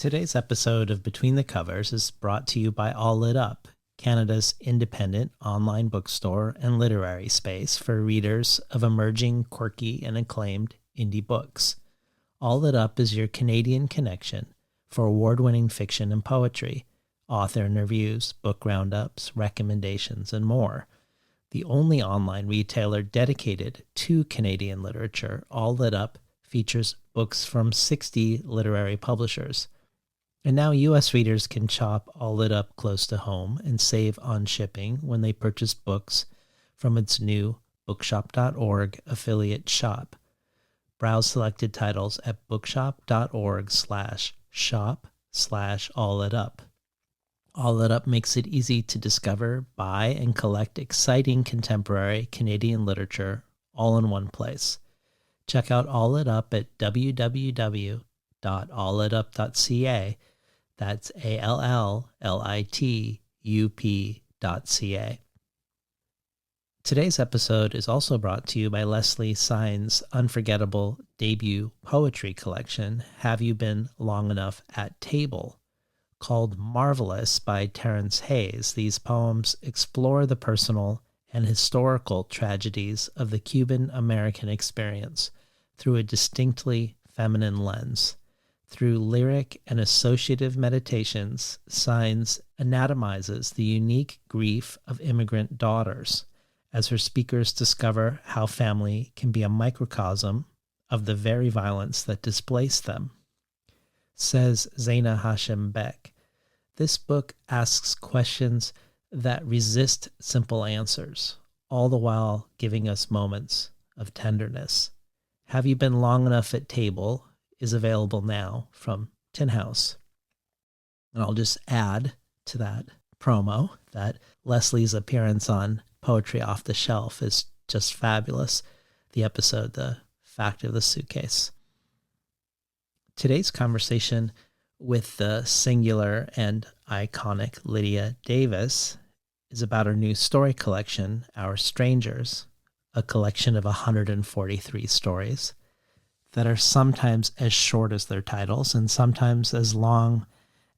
Today's episode of Between the Covers is brought to you by All Lit Up, Canada's independent online bookstore and literary space for readers of emerging, quirky, and acclaimed indie books. All Lit Up is your Canadian connection for award-winning fiction and poetry, author interviews, book roundups, recommendations, and more. The only online retailer dedicated to Canadian literature, All Lit Up features books from 60 literary publishers. And now U.S. readers can shop All Lit Up close to home and save on shipping when they purchase books from its new bookshop.org affiliate shop. Browse selected titles at bookshop.org/shop/allitup. All Lit Up makes it easy to discover, buy, and collect exciting contemporary Canadian literature all in one place. Check out All Lit Up at www.alllitup.ca. That's ALLLITUP.ca. Today's episode is also brought to you by Leslie Sign's unforgettable debut poetry collection, Have You Been Long Enough at Table? Called Marvelous by Terrence Hayes. These poems explore the personal and historical tragedies of the Cuban-American experience through a distinctly feminine lens. Through lyric and associative meditations, Signs anatomizes the unique grief of immigrant daughters as her speakers discover how family can be a microcosm of the very violence that displaced them. Says Zaina Hashem Beck, this book asks questions that resist simple answers, all the while giving us moments of tenderness. Have You Been Long Enough at Table is available now from Tin House. And I'll just add to that promo that Leslie's appearance on Poetry Off the Shelf is just fabulous. The episode, The Fact of the Suitcase. Today's conversation with the singular and iconic Lydia Davis is about her new story collection, Our Strangers, a collection of 143 stories that are sometimes as short as their titles and sometimes as long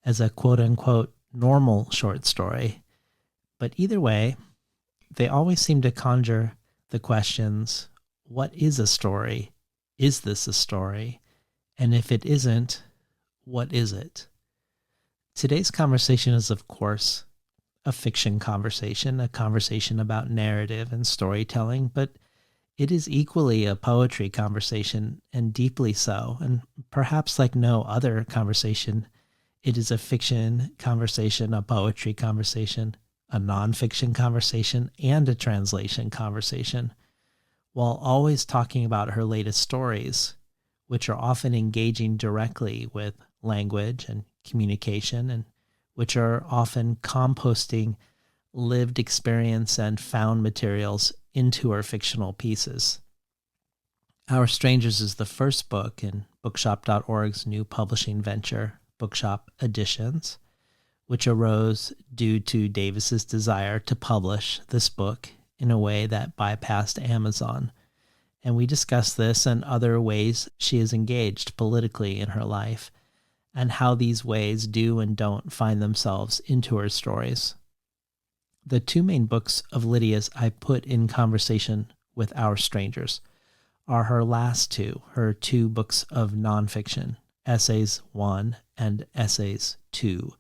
as a quote-unquote normal short story. But either way, they always seem to conjure the questions, what is a story? Is this a story? And if it isn't, what is it? Today's conversation is, of course, a fiction conversation, a conversation about narrative and storytelling, but it is equally a poetry conversation, and deeply so. And perhaps like no other conversation, it is a fiction conversation, a poetry conversation, a nonfiction conversation, and a translation conversation, while always talking about her latest stories, which are often engaging directly with language and communication, and which are often composting lived experience and found materials into her fictional pieces. Our Strangers is the first book in bookshop.org's new publishing venture, Bookshop Editions, which arose due to Davis's desire to publish this book in a way that bypassed Amazon. And we discuss this and other ways she is engaged politically in her life, and how these ways do and don't find themselves into her stories. The two main books of Lydia's I put in conversation with Our Strangers are her last two, her two books of nonfiction, Essays 1 and Essays 2,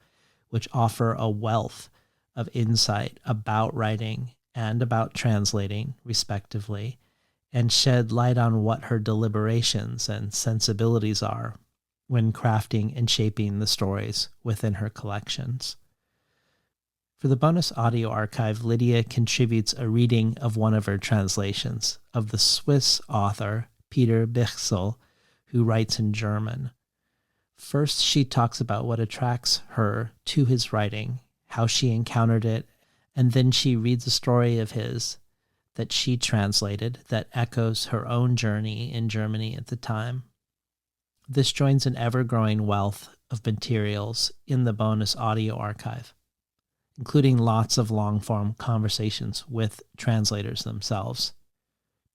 which offer a wealth of insight about writing and about translating, respectively, and shed light on what her deliberations and sensibilities are when crafting and shaping the stories within her collections. For the bonus audio archive, Lydia contributes a reading of one of her translations of the Swiss author Peter Bichsel, who writes in German. First, she talks about what attracts her to his writing, how she encountered it, and then she reads a story of his that she translated that echoes her own journey in Germany at the time. This joins an ever-growing wealth of materials in the bonus audio archive, including lots of long-form conversations with translators themselves.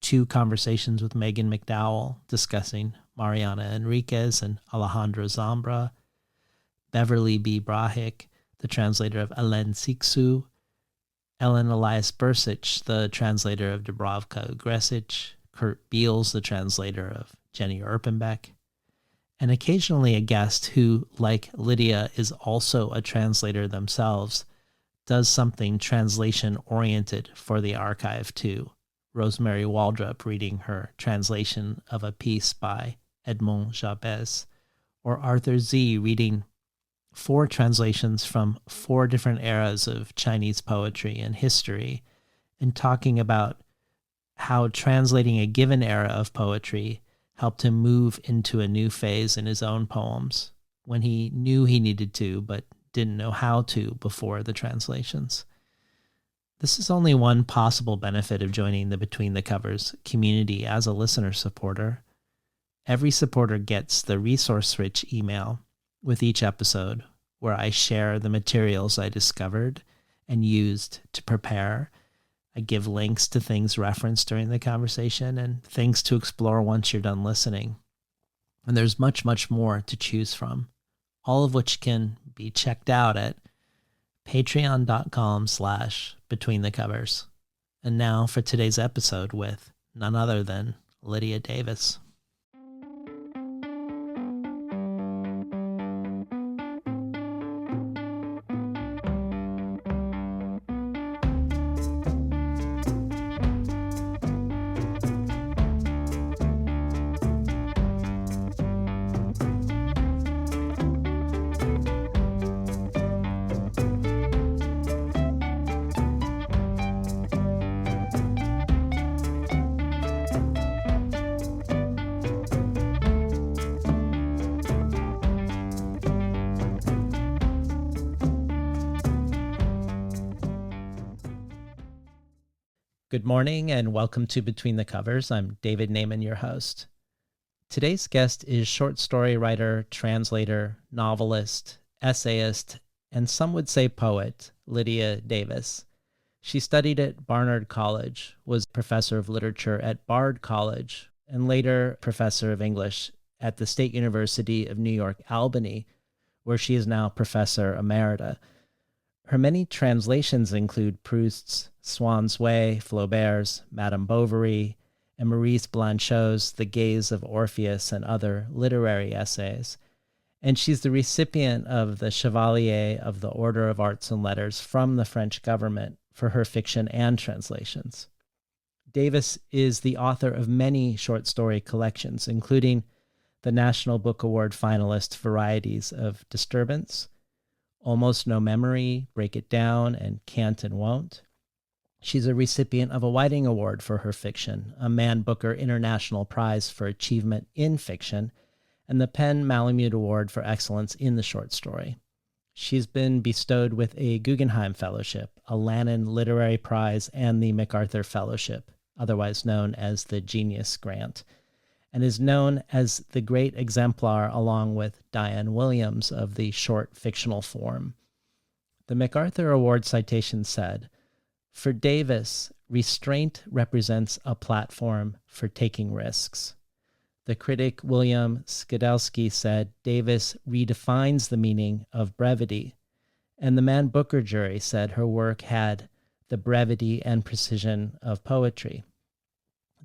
2 conversations with Megan McDowell discussing Mariana Enriquez and Alejandro Zambra, Beverly B. Brahick, the translator of Alen Siksu, Ellen Elias Bursich, the translator of Dubravka Gresic, Kurt Beals, the translator of Jenny Erpenbeck, and occasionally a guest who, like Lydia, is also a translator themselves, does something translation-oriented for the archive too. Rosemary Waldrop reading her translation of a piece by Edmond Jabez, or Arthur Z reading 4 translations from 4 different eras of Chinese poetry and history, and talking about how translating a given era of poetry helped him move into a new phase in his own poems when he knew he needed to, but didn't know how to before the translations. This is only one possible benefit of joining the Between the Covers community as a listener supporter. Every supporter gets the resource-rich email with each episode where I share the materials I discovered and used to prepare. I give links to things referenced during the conversation and things to explore once you're done listening. And there's much, much more to choose from, all of which can be checked out at patreon.com/betweenthecovers. And now for today's episode with none other than Lydia Davis. Good morning and welcome to Between the Covers. I'm David Naiman, your host. Today's guest is short story writer, translator, novelist, essayist, and some would say poet, Lydia Davis. She studied at Barnard College, was professor of literature at Bard College, and later professor of English at the State University of New York, Albany, where she is now professor emerita. Her many translations include Proust's Swann's Way, Flaubert's Madame Bovary, and Maurice Blanchot's The Gaze of Orpheus and other literary essays. And she's the recipient of the Chevalier of the Order of Arts and Letters from the French government for her fiction and translations. Davis is the author of many short story collections, including the National Book Award finalist Varieties of Disturbance, Almost No Memory, Break It Down, and Can't and Won't. She's a recipient of a Whiting Award for her fiction, a Man Booker International Prize for Achievement in Fiction, and the Penn Malamute Award for Excellence in the Short Story. She's been bestowed with a Guggenheim Fellowship, a Lannan Literary Prize, and the MacArthur Fellowship, otherwise known as the Genius Grant, and is known as the great exemplar along with Diane Williams of the short fictional form. The MacArthur Award citation said, "For Davis, restraint represents a platform for taking risks." The critic William Skidelsky said Davis redefines the meaning of brevity, and the Man Booker jury said her work had the brevity and precision of poetry.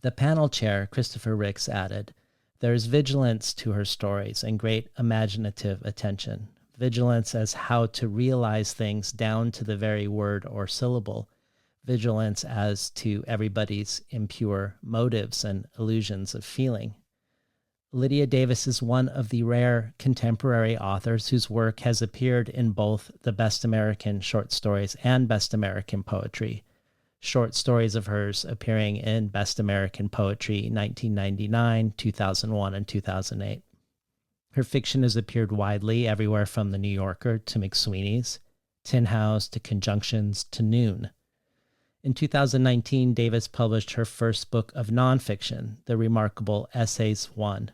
The panel chair, Christopher Ricks, added, "There is vigilance to her stories and great imaginative attention, vigilance as how to realize things down to the very word or syllable, vigilance as to everybody's impure motives and illusions of feeling." Lydia Davis is one of the rare contemporary authors whose work has appeared in both the Best American Short Stories and Best American Poetry, short stories of hers appearing in Best American Poetry 1999, 2001, and 2008. Her fiction has appeared widely, everywhere from The New Yorker to McSweeney's, Tin House to Conjunctions to Noon. In 2019, Davis published her first book of nonfiction, the remarkable Essays 1,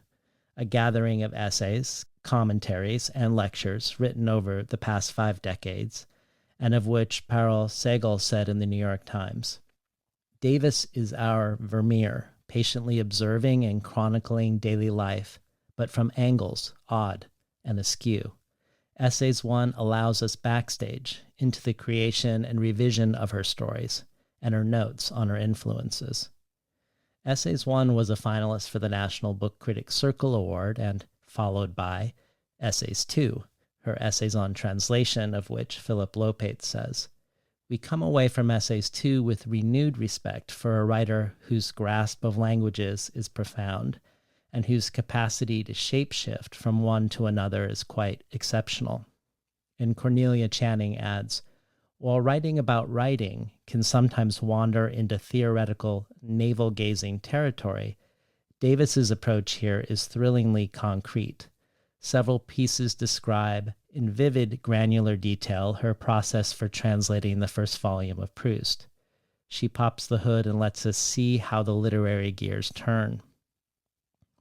a gathering of essays, commentaries, and lectures written over the past 5 decades, and of which Parul Sehgal said in the New York Times, "Davis is our Vermeer, patiently observing and chronicling daily life, but from angles odd and askew, Essays 1 allows us backstage into the creation and revision of her stories and her notes on her influences. Essays 1 was a finalist for the National Book Critics Circle Award and followed by Essays 2, her essays on translation, of which Philip Lopate says, "We come away from Essays 2 with renewed respect for a writer whose grasp of languages is profound and whose capacity to shapeshift from one to another is quite exceptional." And Cornelia Channing adds, "While writing about writing can sometimes wander into theoretical, navel-gazing territory, Davis's approach here is thrillingly concrete. Several pieces describe, in vivid, granular detail, her process for translating the first volume of Proust. She pops the hood and lets us see how the literary gears turn."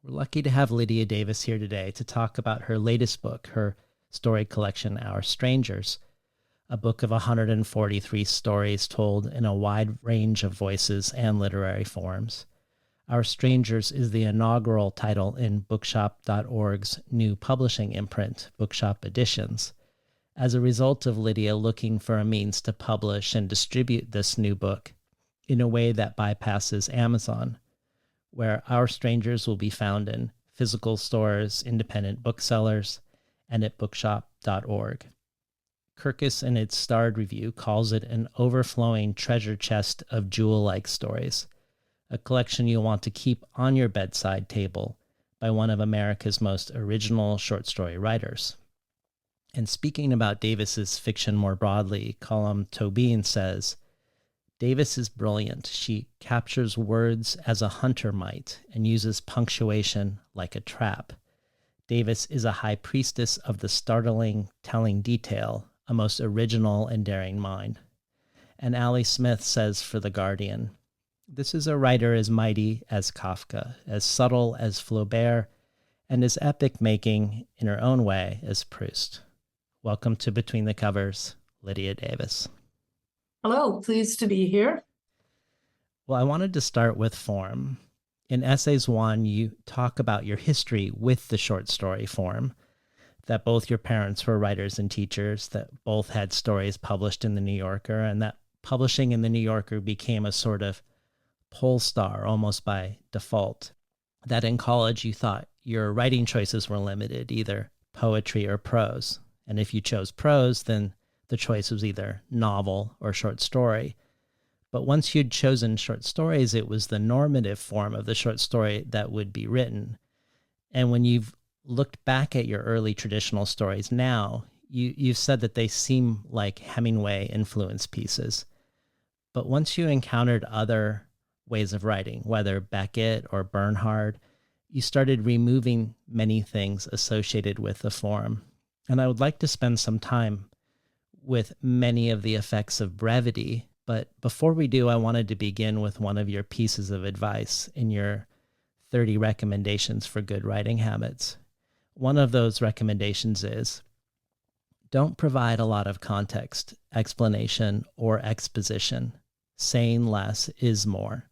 We're lucky to have Lydia Davis here today to talk about her latest book, her story collection, Our Strangers, a book of 143 stories told in a wide range of voices and literary forms. Our Strangers is the inaugural title in bookshop.org's new publishing imprint, Bookshop Editions. As a result of Lydia looking for a means to publish and distribute this new book in a way that bypasses Amazon, where Our Strangers will be found in physical stores, independent booksellers, and at bookshop.org. Kirkus, in its starred review, calls it an overflowing treasure chest of jewel-like stories, a collection you'll want to keep on your bedside table by one of America's most original short story writers. And speaking about Davis's fiction more broadly, Colm Tóibín says, "Davis is brilliant. She captures words as a hunter might and uses punctuation like a trap. Davis is a high priestess of the startling, telling detail, a most original and daring mind." And Ali Smith says for The Guardian, "This is a writer as mighty as Kafka, as subtle as Flaubert, and as epic-making in her own way as Proust." Welcome to Between the Covers, Lydia Davis. Hello, pleased to be here. Well, I wanted to start with form. In Essays 1, you talk about your history with the short story form, that both your parents were writers and teachers, that both had stories published in The New Yorker, and that publishing in The New Yorker became a sort of pole star almost by default. That in college you thought your writing choices were limited, either poetry or prose. And if you chose prose, then the choice was either novel or short story. But once you'd chosen short stories, it was the normative form of the short story that would be written. And when you've looked back at your early traditional stories now, you've said that they seem like Hemingway influenced pieces. But once you encountered other ways of writing, whether Beckett or Bernhard, you started removing many things associated with the form. And I would like to spend some time with many of the effects of brevity. But before we do, I wanted to begin with one of your pieces of advice in your 30 recommendations for good writing habits. One of those recommendations is, don't provide a lot of context, explanation, or exposition. Saying less is more.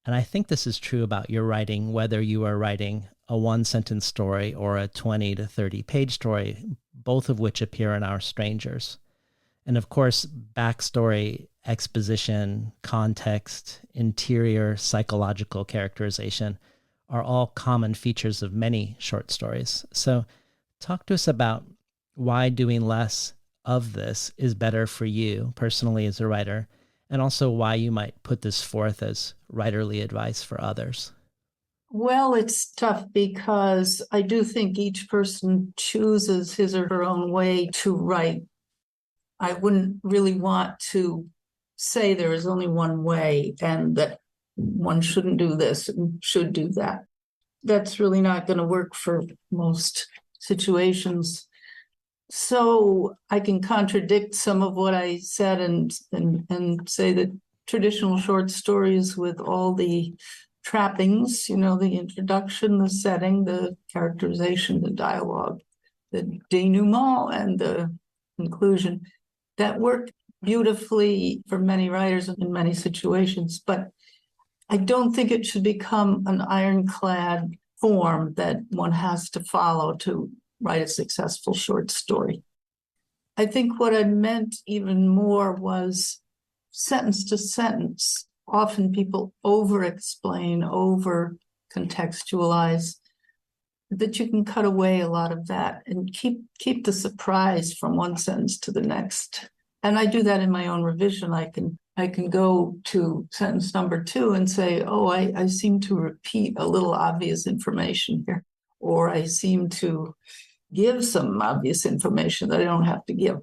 And I think this is true about your writing, whether you are writing a one-sentence story or a 20 to 30-page story, both of which appear in Our Strangers. And of course, backstory, exposition, context, interior psychological characterization are all common features of many short stories. So talk to us about why doing less of this is better for you personally as a writer, and also why you might put this forth as writerly advice for others. Well, it's tough because I do think each person chooses his or her own way to write. I wouldn't really want to say there is only one way and that one shouldn't do this and should do that. That's really not going to work for most situations. So I can contradict some of what I said and say that traditional short stories with all the trappings, the introduction, the setting, the characterization, the dialogue, the denouement, and the conclusion, that work beautifully for many writers in many situations. But I don't think it should become an ironclad form that one has to follow to write a successful short story. I think what I meant even more was sentence to sentence. Often people over-explain, over-contextualize, that you can cut away a lot of that and keep the surprise from one sentence to the next. And I do that in my own revision. I can go to sentence number 2 and say, oh, I seem to repeat a little obvious information here, or I seem to give some obvious information that I don't have to give.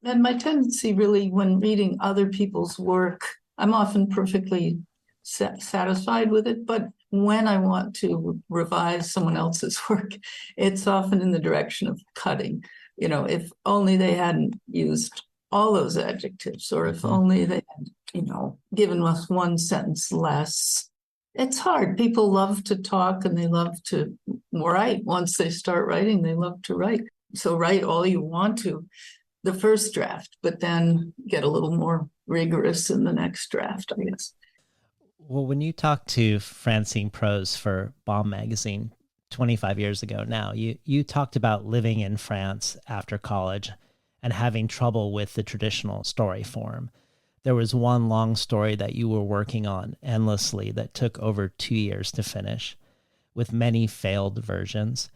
And my tendency really, when reading other people's work, I'm often perfectly satisfied with it, but when I want to revise someone else's work, it's often in the direction of cutting. If only they hadn't used all those adjectives, or if only they had, given us one sentence less. It's hard. People love to talk and they love to write. Once they start writing, they love to write. So write all you want to the first draft, but then get a little more rigorous in the next draft, I guess. Well, when you talked to Francine Prose for Bomb Magazine 25 years ago now, you talked about living in France after college and having trouble with the traditional story form. There was one long story that you were working on endlessly that took over 2 years to finish, with many failed versions,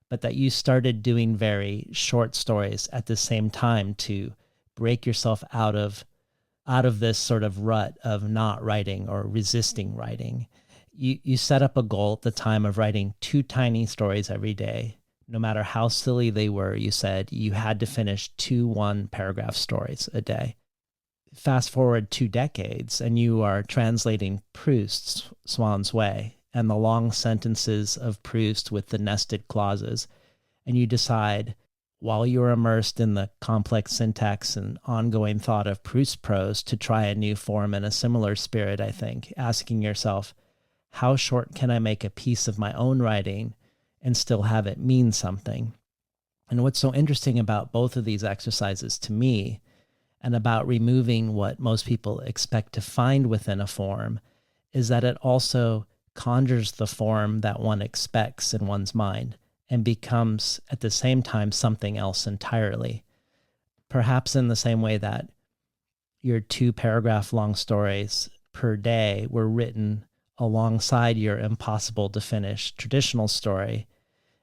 but that you started doing very short stories at the same time to break yourself out of this sort of rut of not writing or resisting writing. You set up a goal at the time of writing 2 tiny stories every day. No matter how silly they were, you said you had to finish 2 one-paragraph stories a day. Fast forward 2 decades, and you are translating Proust's Swann's Way and the long sentences of Proust with the nested clauses, and you decide, while you're immersed in the complex syntax and ongoing thought of Proust's prose, to try a new form in a similar spirit, I think, asking yourself, how short can I make a piece of my own writing and still have it mean something? And what's so interesting about both of these exercises to me, and about removing what most people expect to find within a form, is that it also conjures the form that one expects in one's mind and becomes at the same time something else entirely. Perhaps in the same way that your 2-paragraph long stories per day were written alongside your impossible to finish traditional story,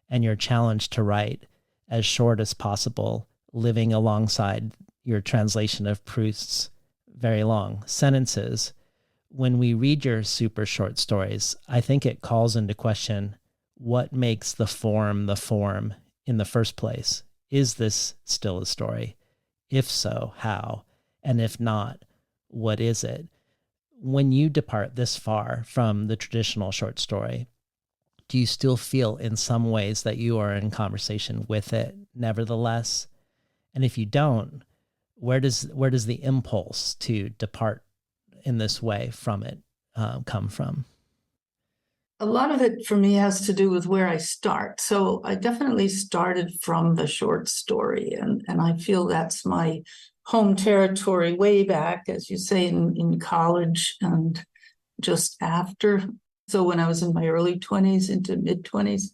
and your challenge to write as short as possible, living alongside your translation of Proust's very long sentences. When we read your super short stories, I think it calls into question what makes the form in the first place. Is this still a story? If so, how? And if not, what is it? When you depart this far from the traditional short story, do you still feel in some ways that you are in conversation with it nevertheless? And if you don't, where does the impulse to depart in this way from it come from? A lot of it for me has to do with where I start. So I definitely started from the short story, and I feel that's my home territory way back, as you say, in college and just after. So when I was in my early 20s into mid 20s.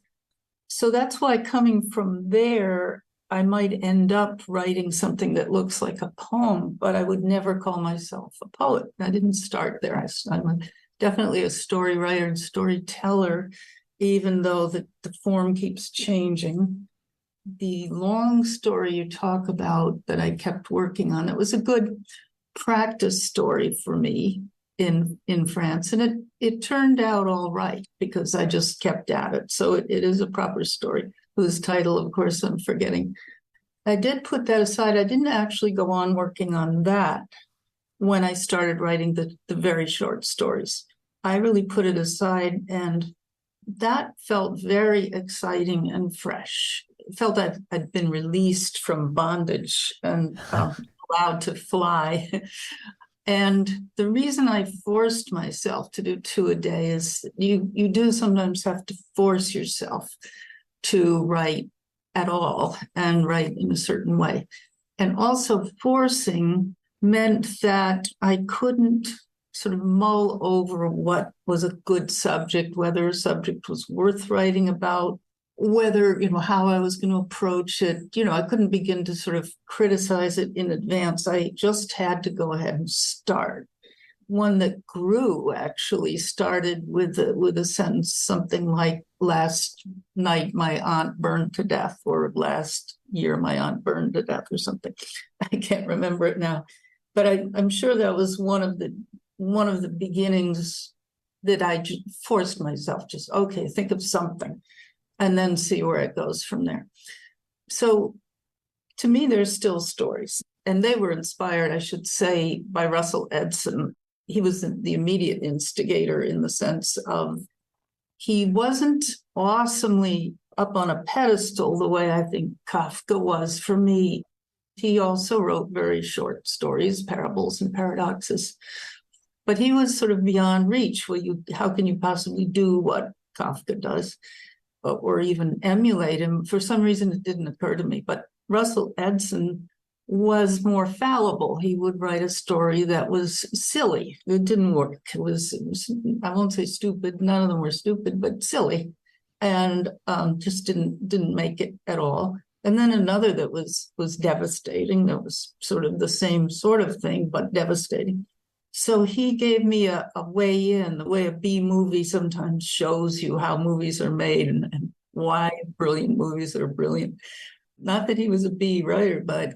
So that's why coming from there, I might end up writing something that looks like a poem, but I would never call myself a poet. I didn't start there. I'm definitely a story writer and storyteller, even though the form keeps changing. The long story you talk about that I kept working on, it was a good practice story for me in France, and it turned out all right because I just kept at it. So it is a proper story, whose title, of course, I'm forgetting. I did put that aside. I didn't actually go on working on that when I started writing the very short stories. I really put it aside, and that felt very exciting and fresh. It felt I'd been released from bondage and allowed to fly. And the reason I forced myself to do 2 a day is you do sometimes have to force yourself to write at all and write in a certain way. And also forcing meant that I couldn't sort of mull over what was a good subject, whether a subject was worth writing about, whether, how I was going to approach it. I couldn't begin to sort of criticize it in advance. I just had to go ahead and start. One that grew actually started with a sentence, something like, last night my aunt burned to death, or last year my aunt burned to death, or something. I can't remember it now, but I'm sure that was one of the beginnings that I forced myself, just, okay, think of something and then see where it goes from there. So to me, there's still stories, and they were inspired, I should say, by Russell Edson. He was the immediate instigator, in the sense of, he wasn't awesomely up on a pedestal the way I think Kafka was for me. He also wrote very short stories, parables and paradoxes, but he was sort of beyond reach. How can you possibly do what Kafka does, or even emulate him? For some reason, it didn't occur to me. But Russell Edson was more fallible. He would write a story that was silly. It didn't work. It was, I won't say stupid. None of them were stupid, but silly, and just didn't make it at all. And then another that was devastating. That was sort of the same sort of thing, but devastating. So he gave me a way in, the way a B movie sometimes shows you how movies are made, and why brilliant movies are brilliant. Not that he was a B writer, but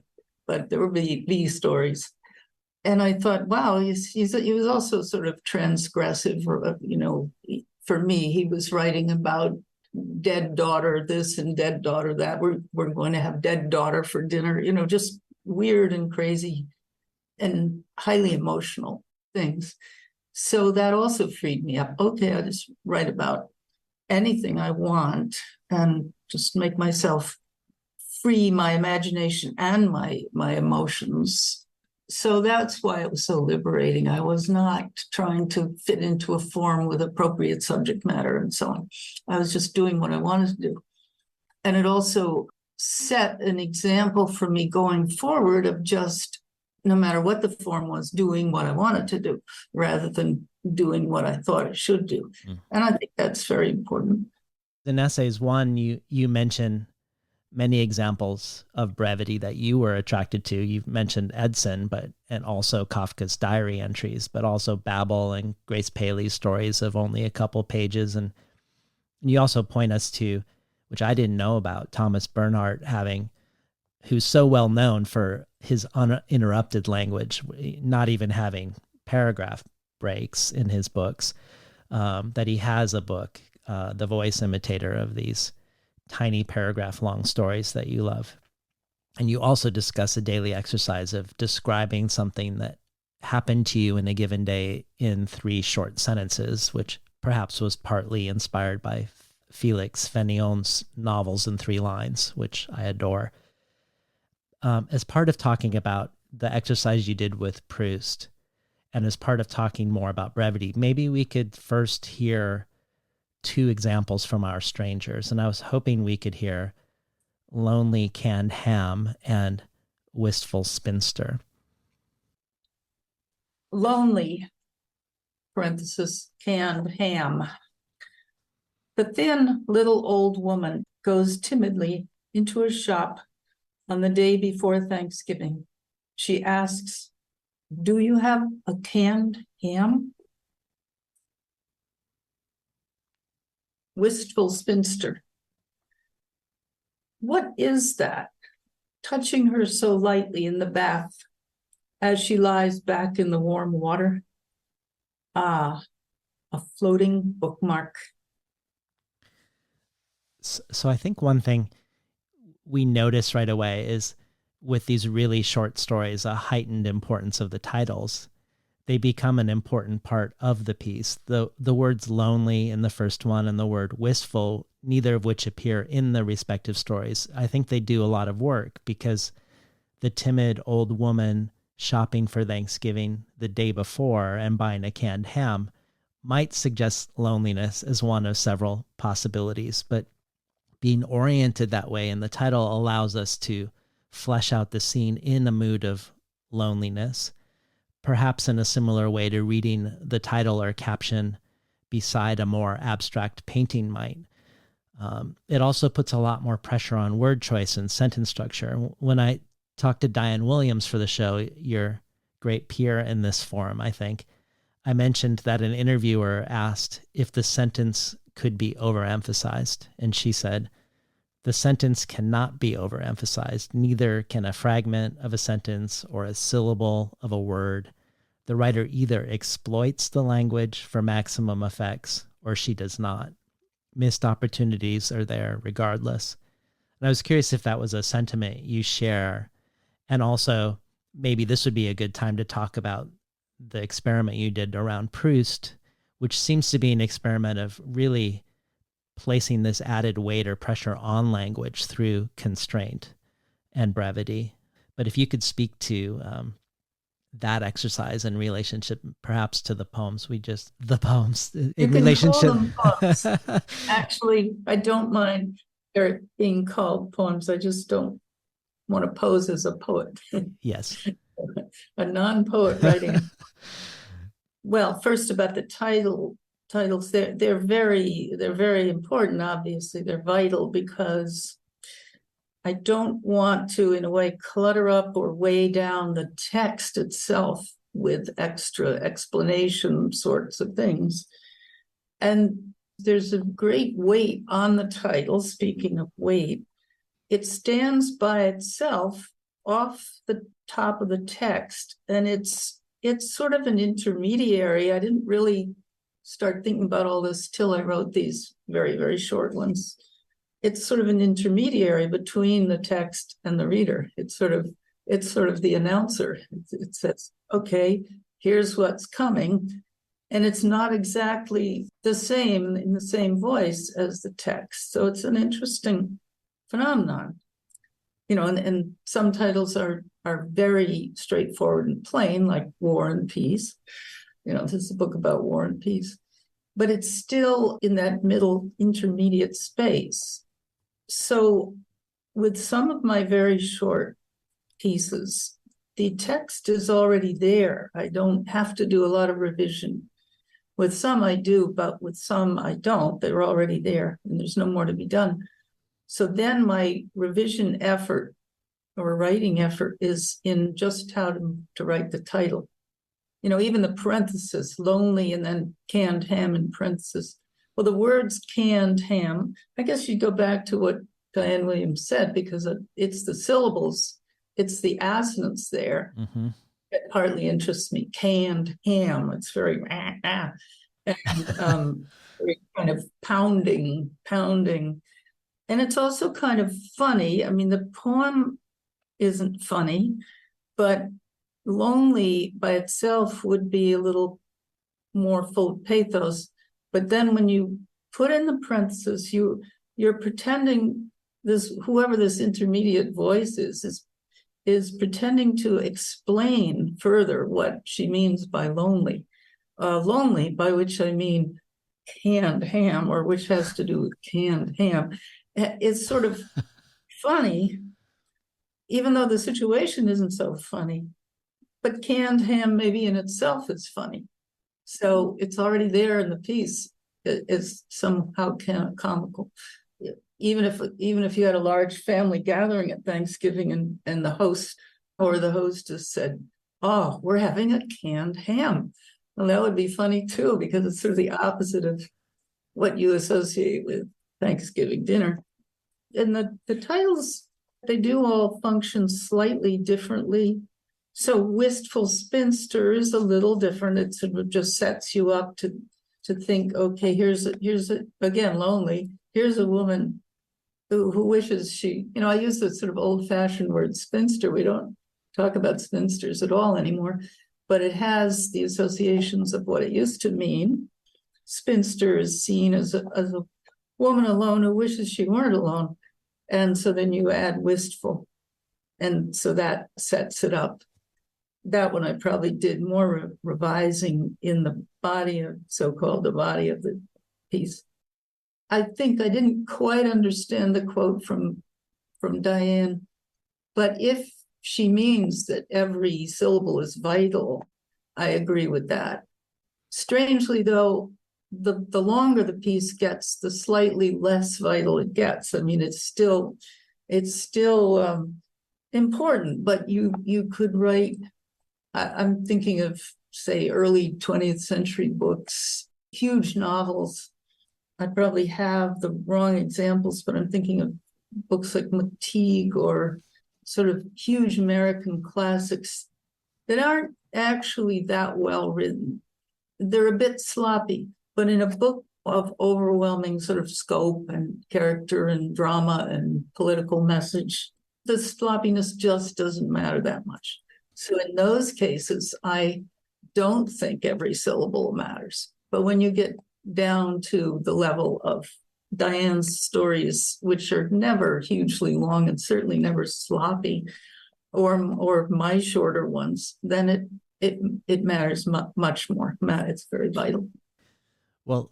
there would be B stories. And I thought, wow, he was also sort of transgressive. For me, he was writing about dead daughter this and dead daughter that. We're going to have dead daughter for dinner. Just weird and crazy and highly emotional things. So that also freed me up. Okay, I'll just write about anything I want and just make myself free my imagination and my emotions. So that's why it was so liberating. I was not trying to fit into a form with appropriate subject matter and so on. I was just doing what I wanted to do. And it also set an example for me going forward of just, no matter what the form was, doing what I wanted to do rather than doing what I thought I should do. And I think that's very important. In essays one, you mention many examples of brevity that you were attracted to. You've mentioned Edson, and also Kafka's diary entries, but also Babel and Grace Paley's stories of only a couple pages. And you also point us to, which I didn't know about, Thomas Bernhardt who's so well known for his uninterrupted language, not even having paragraph breaks in his books, that he has a book, The Voice Imitator, of these tiny paragraph long stories that you love. And you also discuss a daily exercise of describing something that happened to you in a given day in 3 short sentences, which perhaps was partly inspired by Felix Fénion's novels in 3 lines, which I adore. As part of talking about the exercise you did with Proust, and as part of talking more about brevity, maybe we could first hear 2 examples from our strangers. And I was hoping we could hear Lonely Canned Ham and Wistful Spinster. Lonely, parenthesis, canned ham. The thin little old woman goes timidly into a shop on the day before Thanksgiving. She asks, "Do you have a canned ham?" Wistful Spinster. What is that, touching her so lightly in the bath as she lies back in the warm water? Ah, a floating bookmark. So I think one thing we notice right away is, with these really short stories, a heightened importance of the titles. They become an important part of the piece. The words lonely in the first one and the word wistful, neither of which appear in the respective stories, I think they do a lot of work, because the timid old woman shopping for Thanksgiving the day before and buying a canned ham might suggest loneliness as one of several possibilities, but being oriented that way in the title allows us to flesh out the scene in a mood of loneliness, perhaps in a similar way to reading the title or caption beside a more abstract painting might. It also puts a lot more pressure on word choice and sentence structure. When I talked to Diane Williams for the show, your great peer in this forum, I think, I mentioned that an interviewer asked if the sentence could be overemphasized. And she said, the sentence cannot be overemphasized. Neither can a fragment of a sentence or a syllable of a word. The writer either exploits the language for maximum effects or she does not. Missed opportunities are there regardless. And I was curious if that was a sentiment you share. And also, maybe this would be a good time to talk about the experiment you did around Proust, which seems to be an experiment of really placing this added weight or pressure on language through constraint and brevity. But if you could speak to that exercise in relationship, perhaps to the poems the poems You in can relationship. call them poems. Actually, I don't mind they're being called poems. I just don't want to pose as a poet. Yes. A non-poet writing. Well, first about the titles, they're very important. Obviously, they're vital because I don't want to, in a way, clutter up or weigh down the text itself with extra explanation sorts of things. And there's a great weight on the title. Speaking of weight, it stands by itself off the top of the text, and it's sort of an intermediary. I didn't really start thinking about all this till I wrote these very, very short ones. It's sort of an intermediary between the text and the reader. It's sort of the announcer. It says, okay, here's what's coming. And it's not exactly the same in the same voice as the text. So it's an interesting phenomenon. And some titles are very straightforward and plain, like War and Peace. This is a book about war and peace, but it's still in that middle intermediate space. So with some of my very short pieces, the text is already there. I don't have to do a lot of revision. With some I do, but with some I don't. They're already there and there's no more to be done. So then my revision effort or writing effort is in just how to write the title. Even the parenthesis, lonely, and then canned ham in parenthesis. Well, the words canned ham, I guess you go back to what Diane Williams said, because it's the syllables, it's the assonance there that partly interests me. Canned ham, it's very, and very kind of pounding. And it's also kind of funny. I mean, the poem isn't funny, but lonely by itself would be a little more full of pathos. But then when you put in the parenthesis, you're pretending whoever this intermediate voice is pretending to explain further what she means by lonely. Lonely, by which I mean canned ham, or which has to do with canned ham. It's sort of funny, even though the situation isn't so funny. But canned ham maybe in itself is funny. So it's already there in the piece. It's somehow comical. Even if you had a large family gathering at Thanksgiving and the host or the hostess said, "Oh, we're having a canned ham." Well, that would be funny too, because it's sort of the opposite of what you associate with Thanksgiving dinner. And the titles, they do all function slightly differently. So Wistful Spinster is a little different. It sort of just sets you up to think, okay, here's again, lonely. Here's a woman who wishes she, I use the sort of old-fashioned word spinster. We don't talk about spinsters at all anymore, but it has the associations of what it used to mean. Spinster is seen as a woman alone who wishes she weren't alone. And so then you add wistful. And so that sets it up. That one I probably did more revising in the body of the body of the piece. I think I didn't quite understand the quote from Diane, but if she means that every syllable is vital, I agree with that. Strangely, though, the longer the piece gets, the slightly less vital it gets. I mean, it's still important, but you could write. I'm thinking of, say, early 20th century books, huge novels. I probably have the wrong examples, but I'm thinking of books like McTeague or sort of huge American classics that aren't actually that well written. They're a bit sloppy, but in a book of overwhelming sort of scope and character and drama and political message, the sloppiness just doesn't matter that much. So in those cases, I don't think every syllable matters. But when you get down to the level of Diane's stories, which are never hugely long and certainly never sloppy, or my shorter ones, then it matters much more. It's very vital. Well,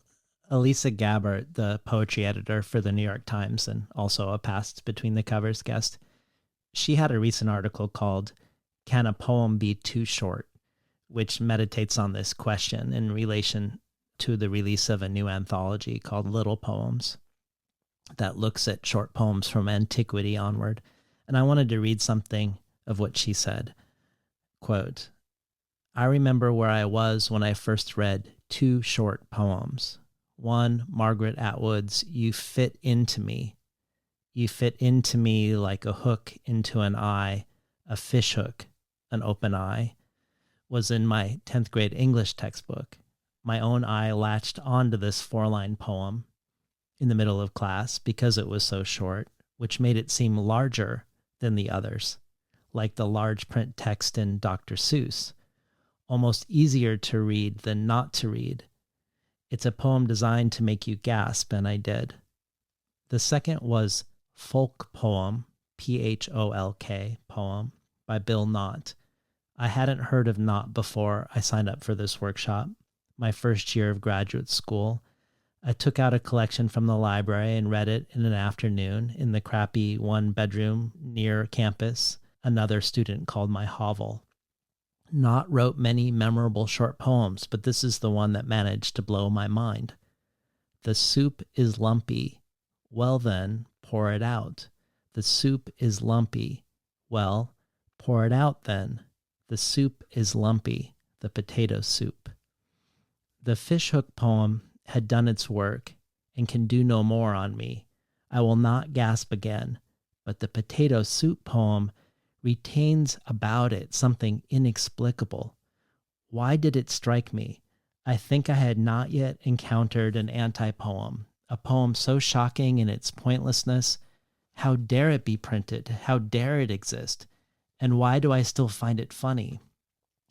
Elisa Gabbard, the poetry editor for the New York Times and also a past Between the Covers guest, she had a recent article called "Can a Poem Be Too Short?" which meditates on this question in relation to the release of a new anthology called Little Poems that looks at short poems from antiquity onward. And I wanted to read something of what she said. Quote, "I remember where I was when I first read two short poems. One, Margaret Atwood's You Fit Into Me. You fit into me like a hook into an eye, a fish hook, an open eye, was in my 10th grade English textbook. My own eye latched onto this 4-line poem in the middle of class because it was so short, which made it seem larger than the others, like the large print text in Dr. Seuss, almost easier to read than not to read. It's a poem designed to make you gasp, and I did. The second was Folk Poem, Pholk poem, by Bill Knott. I hadn't heard of Knott before I signed up for this workshop, my first year of graduate school. I took out a collection from the library and read it in an afternoon in the crappy one-bedroom near campus another student called my hovel. Knott wrote many memorable short poems, but this is the one that managed to blow my mind. The soup is lumpy. Well then, pour it out. The soup is lumpy. Well, pour it out then. The soup is lumpy. The potato soup. The fishhook poem had done its work and can do no more on me. I will not gasp again, but the potato soup poem retains about it something inexplicable. Why did it strike me? I think I had not yet encountered an anti-poem, a poem so shocking in its pointlessness. How dare it be printed? How dare it exist? And why do I still find it funny?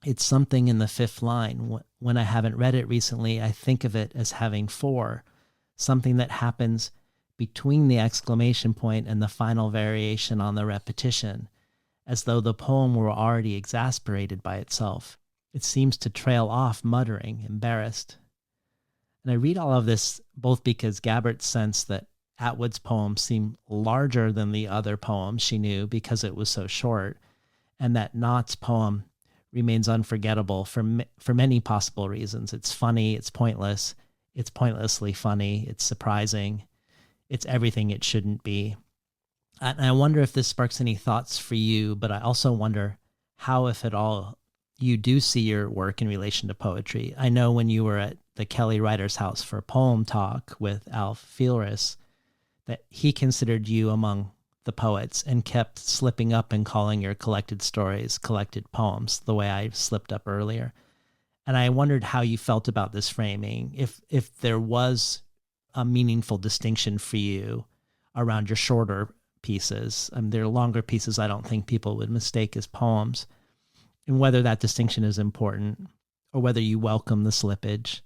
It's something in the fifth line. When I haven't read it recently, I think of it as having four, something that happens between the exclamation point and the final variation on the repetition, as though the poem were already exasperated by itself. It seems to trail off, muttering, embarrassed. And I read all of this both because Gabbard sensed that Atwood's poem seemed larger than the other poems she knew because it was so short, and that Knott's poem remains unforgettable for many possible reasons. It's funny, it's pointless, it's pointlessly funny, it's surprising, it's everything it shouldn't be. And I wonder if this sparks any thoughts for you, but I also wonder how, if at all, you do see your work in relation to poetry. I know when you were at the Kelly Writers House for Poem Talk with Alf Fielris, that he considered you among the poets and kept slipping up and calling your collected stories collected poems, the way I slipped up earlier. And I wondered how you felt about this framing, if there was a meaningful distinction for you around your shorter pieces. There are longer pieces I don't think people would mistake as poems, and whether that distinction is important or whether you welcome the slippage.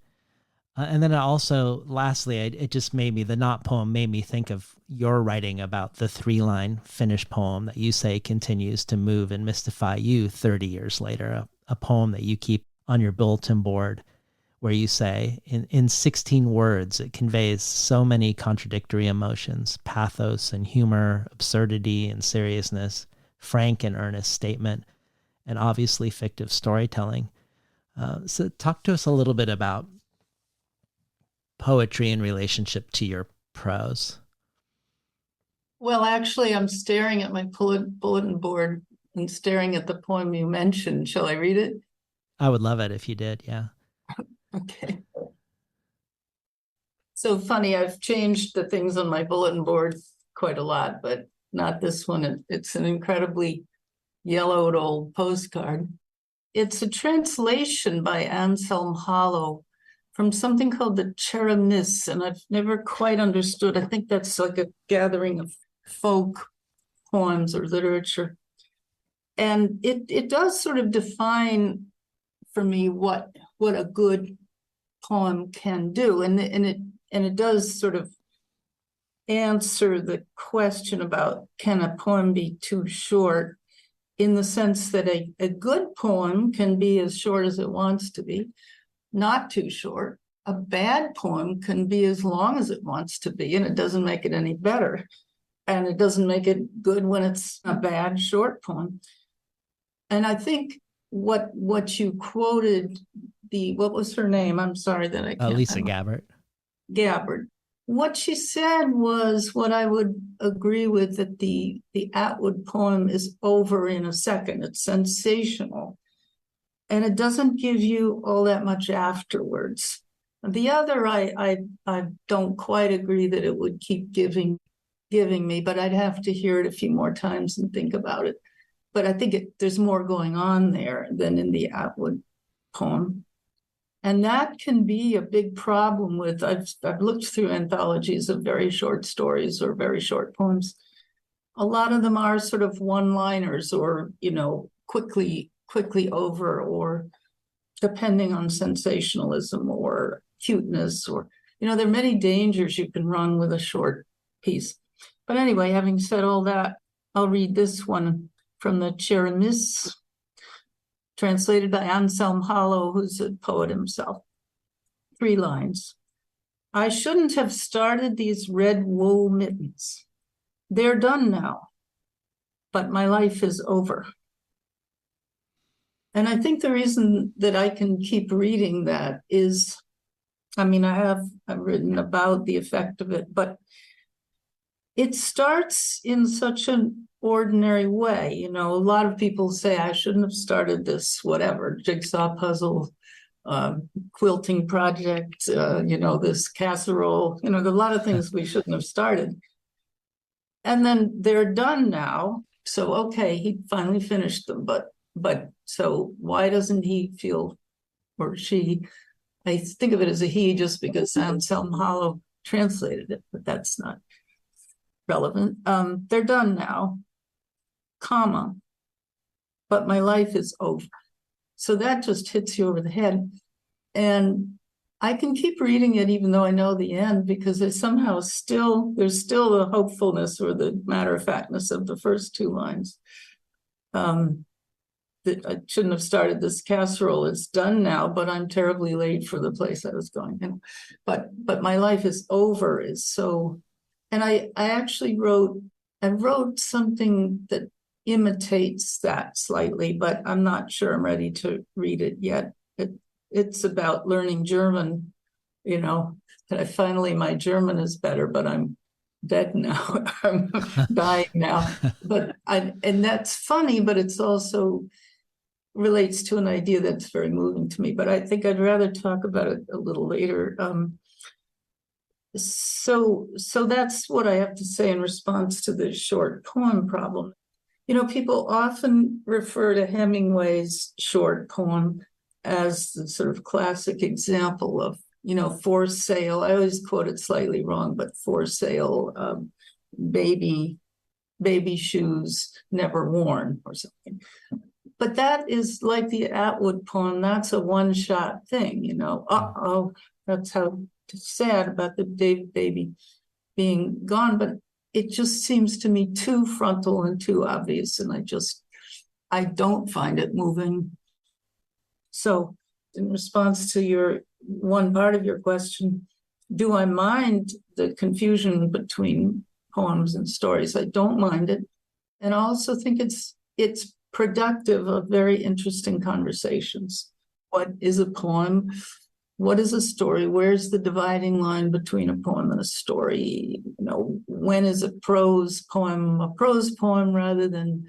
And then also, lastly, it just made me, the Knott poem made me think of your writing about the 3-line Finnish poem that you say continues to move and mystify you 30 years later, a poem that you keep on your bulletin board where you say, in 16 words, it conveys so many contradictory emotions, pathos and humor, absurdity and seriousness, frank and earnest statement, and obviously fictive storytelling. So talk to us a little bit about poetry in relationship to your prose? Well, actually, I'm staring at my bulletin board and staring at the poem you mentioned. Shall I read it? I would love it if you did. Yeah. Okay. So funny, I've changed the things on my bulletin board quite a lot, but not this one. It's an incredibly yellowed old postcard. It's a translation by Anselm Hollow from something called the Cheremiss, and I've never quite understood. I think that's like a gathering of folk poems or literature. And it does sort of define for me what a good poem can do. And it does sort of answer the question about, can a poem be too short, in the sense that a good poem can be as short as it wants to be, not too short. A bad poem can be as long as it wants to be, and it doesn't make it any better. And it doesn't make it good when it's a bad short poem. And I think what you quoted, what was her name? I'm sorry that I can't. Lisa Gabbard. Gabbard. What she said was what I would agree with, that the Atwood poem is over in a second. It's sensational. And it doesn't give you all that much afterwards. The other, I don't quite agree that it would keep giving me, but I'd have to hear it a few more times and think about it. But I think there's more going on there than in the Atwood poem. And that can be a big problem with, I've looked through anthologies of very short stories or very short poems. A lot of them are sort of one-liners, or, quickly over, or depending on sensationalism or cuteness, or, there are many dangers you can run with a short piece. But anyway, having said all that, I'll read this one from the Cheremiss, translated by Anselm Hollow, who's a poet himself. 3 lines. I shouldn't have started these red wool mittens. They're done now, but my life is over. And I think the reason that I can keep reading that is, I've written about the effect of it, but it starts in such an ordinary way. A lot of people say, I shouldn't have started this, whatever, jigsaw puzzle, quilting project, this casserole, a lot of things we shouldn't have started. And then they're done now. So, okay, he finally finished them, but so why doesn't he feel, or she, I think of it as a he just because Anselm Hollow translated it, but that's not relevant. They're done now, comma, but my life is over. So that just hits you over the head. And I can keep reading it even though I know the end, because there's still the hopefulness or the matter-of-factness of the first 2 lines. That I shouldn't have started this casserole. It's done now, but I'm terribly late for the place I was going. But my life is over is so. And I actually wrote something that imitates that slightly, but I'm not sure I'm ready to read it yet. It's about learning German, that my German is better, but I'm dead now. I'm dying now. And that's funny, but it's also relates to an idea that's very moving to me. But I think I'd rather talk about it a little later. So that's what I have to say in response to the short poem problem. People often refer to Hemingway's short poem as the sort of classic example of, for sale. I always quote it slightly wrong, but for sale, baby shoes never worn, or something. But that is like the Atwood poem. That's a one-shot thing, that's how sad about the baby being gone. But it just seems to me too frontal and too obvious, and I don't find it moving. So in response to one part of your question, do I mind the confusion between poems and stories? I don't mind it. And I also think it's productive of very interesting conversations. What is a poem? What is a story? Where's the dividing line between a poem and a story? When is a prose poem rather than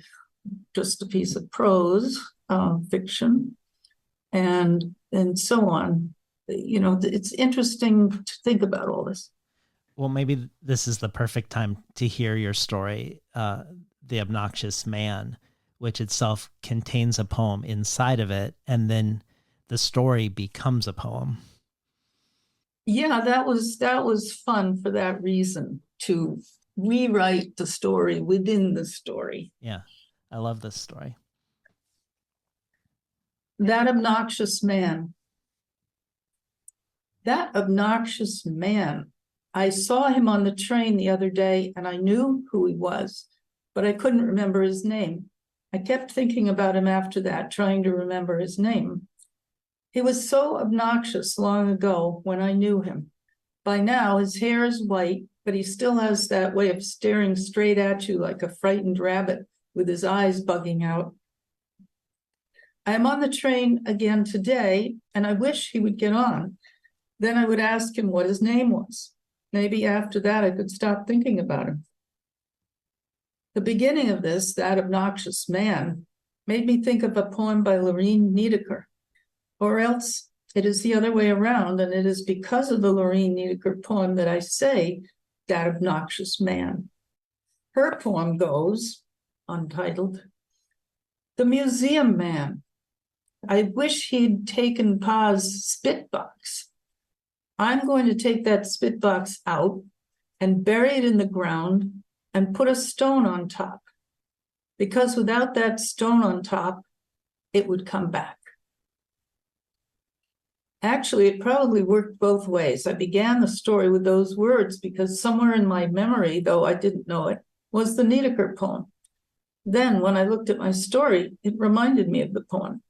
just a piece of prose, fiction, and so on. It's interesting to think about all this. Well, maybe this is the perfect time to hear your story, The Obnoxious Man, which itself contains a poem inside of it, and then the story becomes a poem. Yeah, that was fun for that reason, to rewrite the story within the story. Yeah, I love this story. That obnoxious man. That obnoxious man. I saw him on the train the other day and I knew who he was, but I couldn't remember his name. I kept thinking about him after that, trying to remember his name. He was so obnoxious long ago when I knew him. By now, his hair is white, but he still has that way of staring straight at you like a frightened rabbit with his eyes bugging out. I am on the train again today, and I wish he would get on. Then I would ask him what his name was. Maybe after that, I could stop thinking about him. The beginning of this, That Obnoxious Man, made me think of a poem by Lorene Niedecker. Or else it is the other way around, and it is because of the Lorene Niedecker poem that I say That Obnoxious Man. Her poem goes, untitled, The Museum Man. I wish he'd taken Pa's spit box. I'm going to take that spit box out and bury it in the ground and put a stone on top, because without that stone on top, it would come back. Actually, it probably worked both ways. I began the story with those words because somewhere in my memory, though I didn't know it, was the Niedecker poem. Then, when I looked at my story, it reminded me of the poem.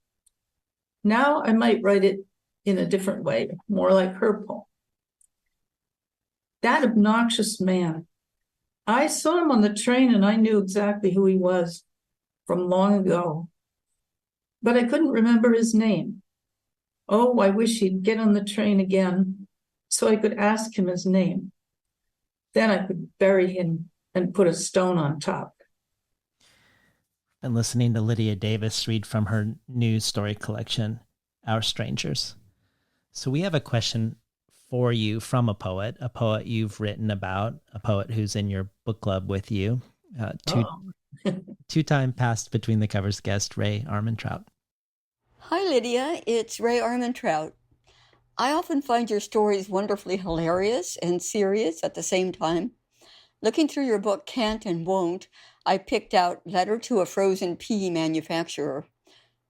Now I might write it in a different way, more like her poem. That obnoxious man. I saw him on the train and I knew exactly who he was from long ago, but I couldn't remember his name. Oh, I wish he'd get on the train again so I could ask him his name. Then I could bury him and put a stone on top. And listening to Lydia Davis read from her new story collection, Our Strangers. So we have a question for you from a poet you've written about, a poet who's in your book club with you, two-time past Between the Covers guest, Ray Armentrout. Hi, Lydia. It's Ray Armentrout. I often find your stories wonderfully hilarious and serious at the same time. Looking through your book, Can't and Won't, I picked out Letter to a Frozen Pea Manufacturer.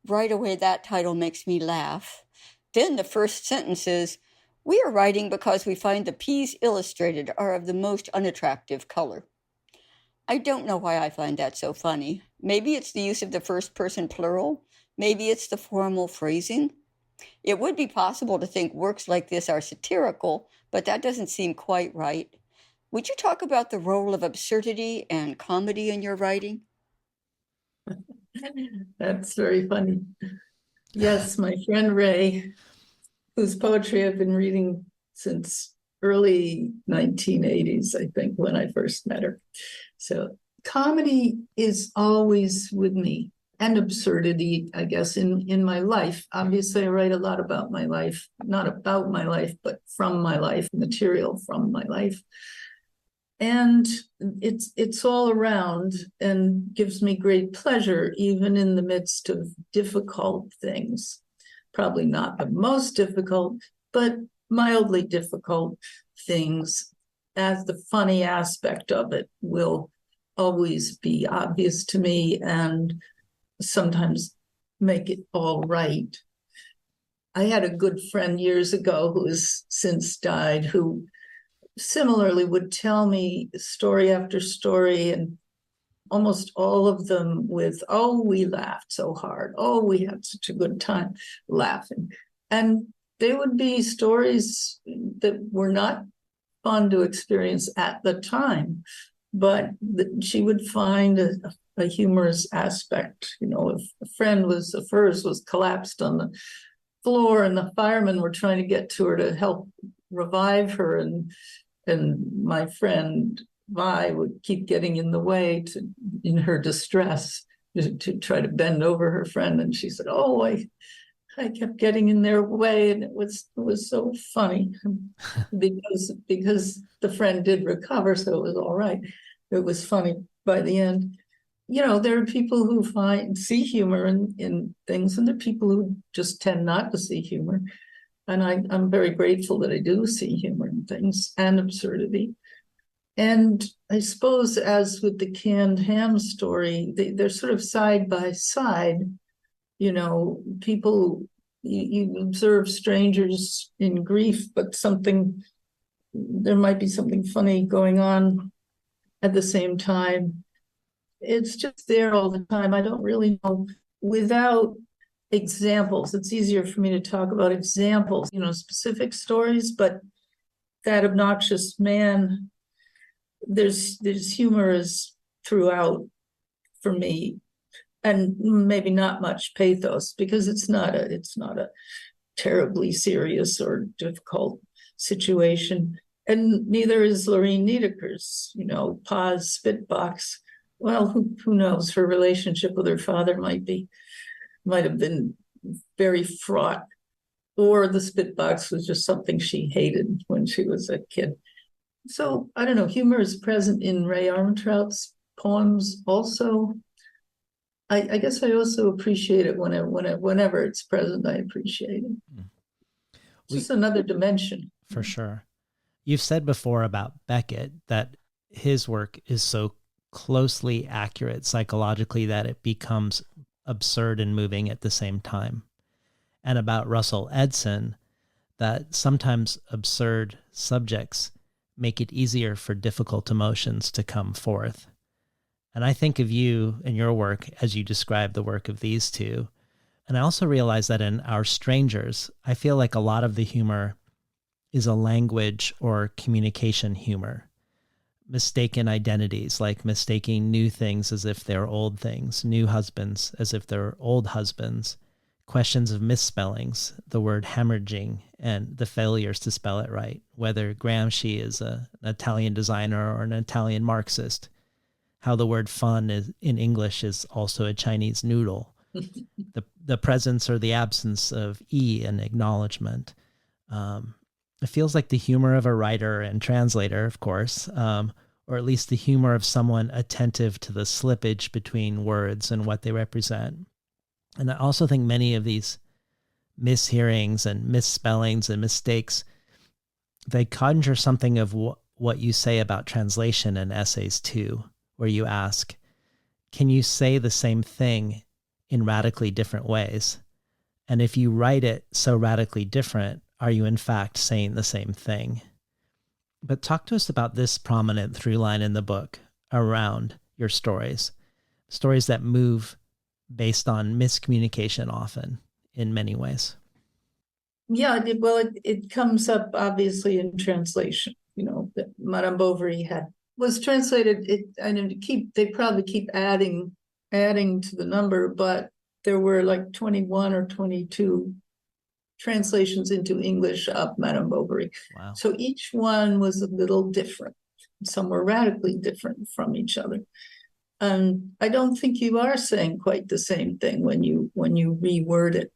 Right away, that title makes me laugh. Then the first sentence is, we are writing because we find the peas illustrated are of the most unattractive color. I don't know why I find that so funny. Maybe it's the use of the first person plural. Maybe it's the formal phrasing. It would be possible to think works like this are satirical, but that doesn't seem quite right. Would you talk about the role of absurdity and comedy in your writing? That's very funny. Yes, my friend Ray, whose poetry I've been reading since early 1980s, I think, when I first met her. So comedy is always with me, and absurdity, I guess, in my life. Obviously, I write a lot about my life, not about my life, but from my life, material from my life. And it's all around and gives me great pleasure, even in the midst of difficult things. Probably not the most difficult, but mildly difficult things, as the funny aspect of it will always be obvious to me and sometimes make it all right. I had a good friend years ago who has since died, who similarly would tell me story after story, and almost all of them with, oh, we laughed so hard. Oh, we had such a good time laughing. And they would be stories that were not fun to experience at the time, but she would find a humorous aspect. If a friend of hers was collapsed on the floor, and the firemen were trying to get to her to help revive her, and my friend Vi would keep getting in the way in her distress to try to bend over her friend, and she said, "Oh, I kept getting in their way," and it was so funny because the friend did recover, so it was all right. It was funny by the end. There are people who see humor in things, and there are people who just tend not to see humor. And I'm very grateful that I do see humor in things and absurdity. And I suppose, as with the canned ham story, they're sort of side by side. People, you observe strangers in grief, but there might be something funny going on at the same time. It's just there all the time. I don't really know. Without examples, it's easier for me to talk about examples, specific stories, but that obnoxious man, there's humor throughout for me, and maybe not much pathos, because it's not a terribly serious or difficult situation. And neither is Lorene Niedeker's, Pa's Spitbox. Well, who knows? Her relationship with her father might have been very fraught, or the Spitbox was just something she hated when she was a kid. So I don't know. Humor is present in Ray Armentrout's poems also. I guess I also appreciate it whenever it's present. I appreciate it. It's just another dimension. For sure. You've said before about Beckett that his work is so closely accurate psychologically that it becomes absurd and moving at the same time. And about Russell Edson, that sometimes absurd subjects make it easier for difficult emotions to come forth. And I think of you and your work as you describe the work of these two. And I also realize that in Our Strangers, I feel like a lot of the humor is a language or communication humor. Mistaken identities, like mistaking new things as if they're old things, new husbands as if they're old husbands, questions of misspellings, the word hemorrhaging and the failures to spell it right, whether Gramsci is an Italian designer or an Italian Marxist, how the word fun in English is also a Chinese noodle, the presence or the absence of E in acknowledgement. It feels like the humor of a writer and translator, of course, or at least the humor of someone attentive to the slippage between words and what they represent. And I also think many of these mishearings and misspellings and mistakes, they conjure something of what you say about translation in essays too, where you ask, can you say the same thing in radically different ways? And if you write it so radically different, are you in fact saying the same thing? But talk to us about this prominent through line in the book around your stories that move based on miscommunication often in many ways. Yeah, it comes up obviously in translation, that Madame Bovary was translated. They probably keep adding to the number, but there were like 21 or 22 translations into English of Madame Bovary. Wow. So each one was a little different. Some were radically different from each other. And I don't think you are saying quite the same thing when you reword it.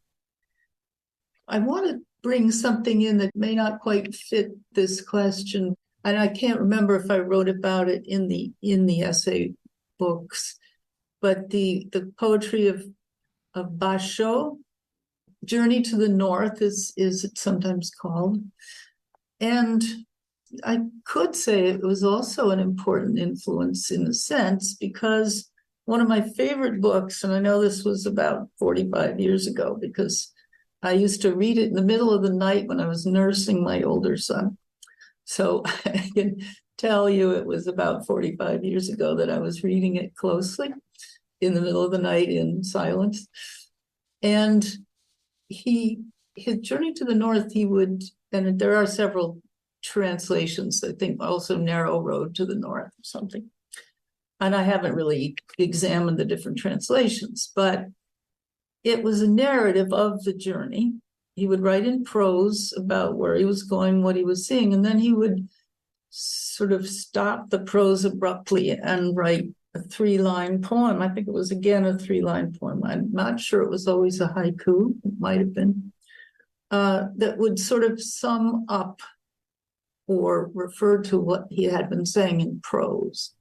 I want to bring something in that may not quite fit this question. And I can't remember if I wrote about it in the essay books, but the poetry of Basho, Journey to the North is it sometimes called. And I could say it was also an important influence in a sense, because one of my favorite books, and I know this was about 45 years ago, because I used to read it in the middle of the night when I was nursing my older son. So I can tell you it was about 45 years ago that I was reading it closely in the middle of the night in silence. And his Journey to the North, and there are several translations, I think also Narrow Road to the North or something. And I haven't really examined the different translations, but it was a narrative of the journey. he would write in prose about where he was going, what he was seeing, and then he would sort of stop the prose abruptly and write a 3-line poem. I think it was again a 3-line poem. I'm not sure it was always a haiku. It might have been. That would sort of sum up or refer to what he had been saying in prose.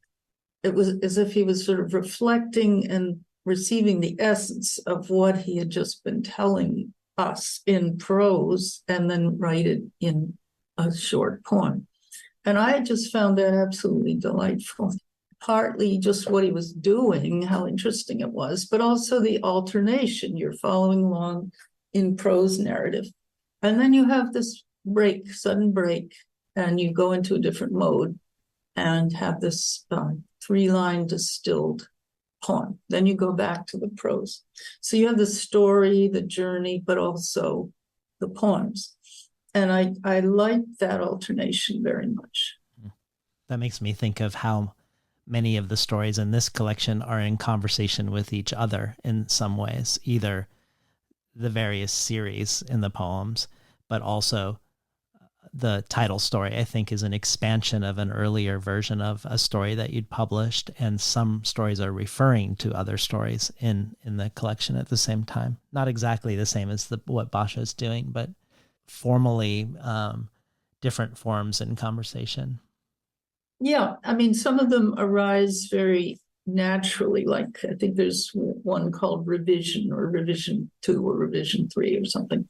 It was as if he was sort of reflecting and receiving the essence of what he had just been telling us in prose and then write it in a short poem. And I just found that absolutely delightful. Partly just what he was doing, how interesting it was, but also the alternation. You're following along in prose narrative. And then you have this break, sudden break, and you go into a different mode and have this 3-line distilled poem. Then you go back to the prose. So you have the story, the journey, but also the poems. And I like that alternation very much. That makes me think of how many of the stories in this collection are in conversation with each other in some ways, either the various series in the poems, but also the title story, I think, is an expansion of an earlier version of a story that you'd published, and some stories are referring to other stories in the collection at the same time. Not exactly the same as what Basha's doing, but formally different forms in conversation. Yeah, I mean, some of them arise very naturally. Like I think there's one called Revision or Revision 2 or Revision 3 or something.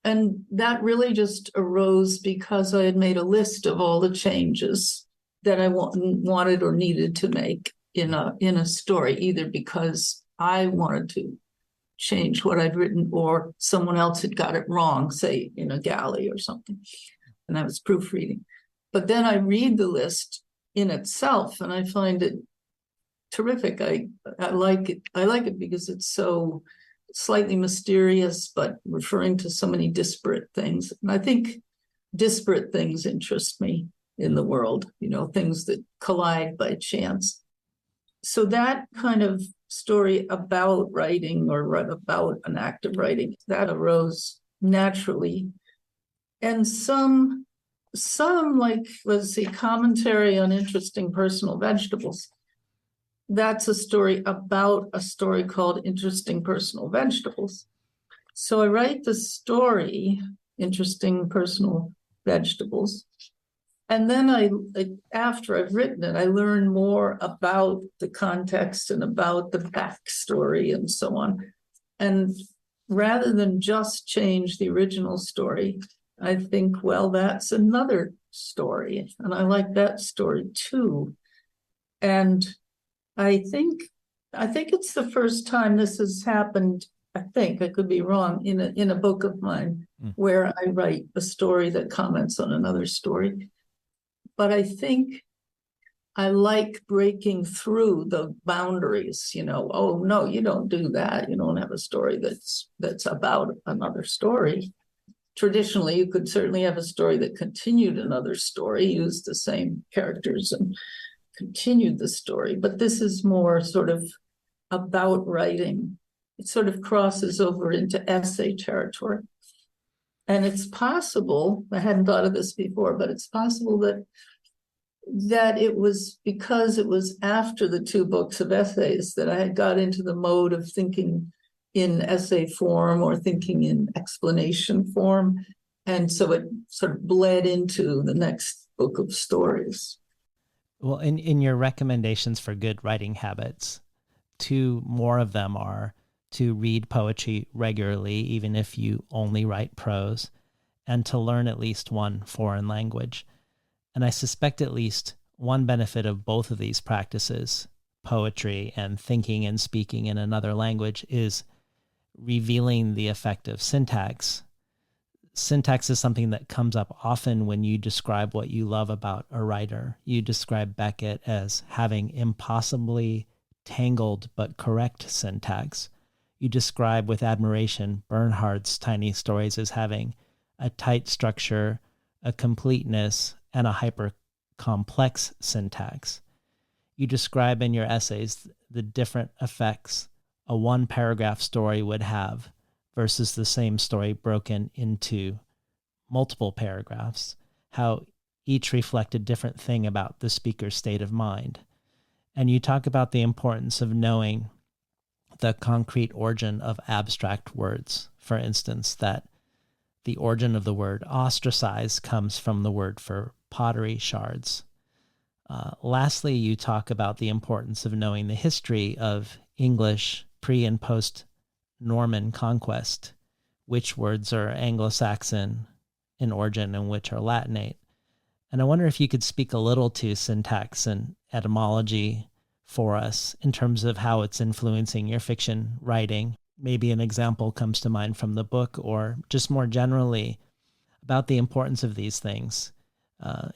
And that really just arose because I had made a list of all the changes that I wanted or needed to make in a story, either because I wanted to change what I'd written or someone else had got it wrong, say in a galley or something. And I was proofreading. But then I read the list in itself and I find it terrific. I like it. I like it because it's so slightly mysterious, but referring to so many disparate things. And I think disparate things interest me in the world, things that collide by chance. So that kind of story about writing or about an act of writing, that arose naturally. And some like, let's see, commentary on interesting personal vegetables. That's a story about a story called Interesting Personal Vegetables. So I write the story, Interesting Personal Vegetables, and then after I've written it, I learn more about the context and about the backstory and so on. And rather than just change the original story, I think, well, that's another story, and I like that story too. And I think it's the first time this has happened. I think I could be wrong in a book of mine where I write a story that comments on another story. But I think I like breaking through the boundaries. Oh no, you don't do that. You don't have a story that's about another story. Traditionally, you could certainly have a story that continued another story, used the same characters and continued the story, but this is more sort of about writing. It sort of crosses over into essay territory. And it's possible, I hadn't thought of this before, but it's possible that it was because it was after the 2 books of essays that I had got into the mode of thinking in essay form or thinking in explanation form. And so it sort of bled into the next book of stories. Well, in your recommendations for good writing habits, 2 more of them are to read poetry regularly, even if you only write prose, and to learn at least one foreign language. And I suspect at least one benefit of both of these practices, poetry and thinking and speaking in another language, is revealing the effect of syntax. Syntax is something that comes up often when you describe what you love about a writer. You describe Beckett as having impossibly tangled but correct syntax. You describe with admiration Bernhard's tiny stories as having a tight structure, a completeness, and a hyper-complex syntax. You describe in your essays the different effects a 1-paragraph story would have versus the same story broken into multiple paragraphs, how each reflect a different thing about the speaker's state of mind. And you talk about the importance of knowing the concrete origin of abstract words. For instance, that the origin of the word ostracize comes from the word for pottery shards. Lastly, you talk about the importance of knowing the history of English pre- and post-Norman conquest, which words are Anglo-Saxon in origin and which are Latinate. And I wonder if you could speak a little to syntax and etymology for us in terms of how it's influencing your fiction writing. Maybe an example comes to mind from the book, or just more generally about the importance of these things,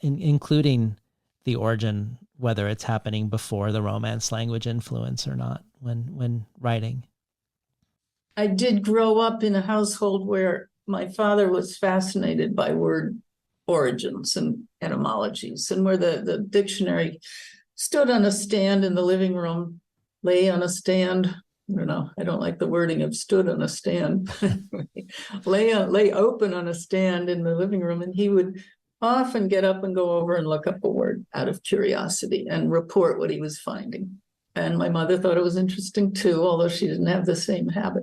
including the origin, whether it's happening before the Romance language influence or not when writing. I did grow up in a household where my father was fascinated by word origins and etymologies, and where the dictionary stood on a stand in the living room, lay on a stand. I don't know, I don't like the wording of stood on a stand. lay open on a stand in the living room, and he would often get up and go over and look up a word out of curiosity and report what he was finding. And my mother thought it was interesting too, although she didn't have the same habit.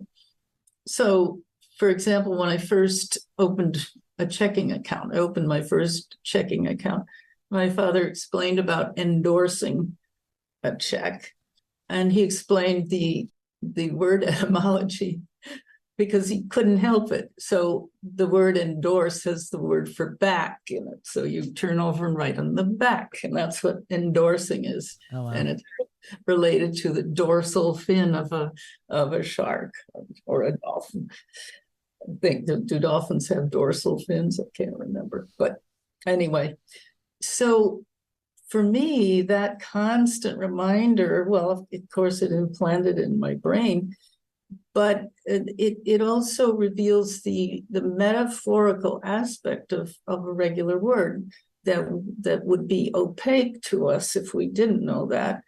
So, for example, when I first opened a checking account, I opened my first checking account, my father explained about endorsing a check, and he explained the word etymology because he couldn't help it. So the word endorse has the word for back in it. So you turn over and write on the back, and that's what endorsing is. Oh, wow. And it's related to the dorsal fin of a shark or a dolphin. I think, do dolphins have dorsal fins? I can't remember. But anyway, so for me, that constant reminder, well, of course, it implanted in my brain, but it also reveals the metaphorical aspect of a regular word that would be opaque to us if we didn't know that.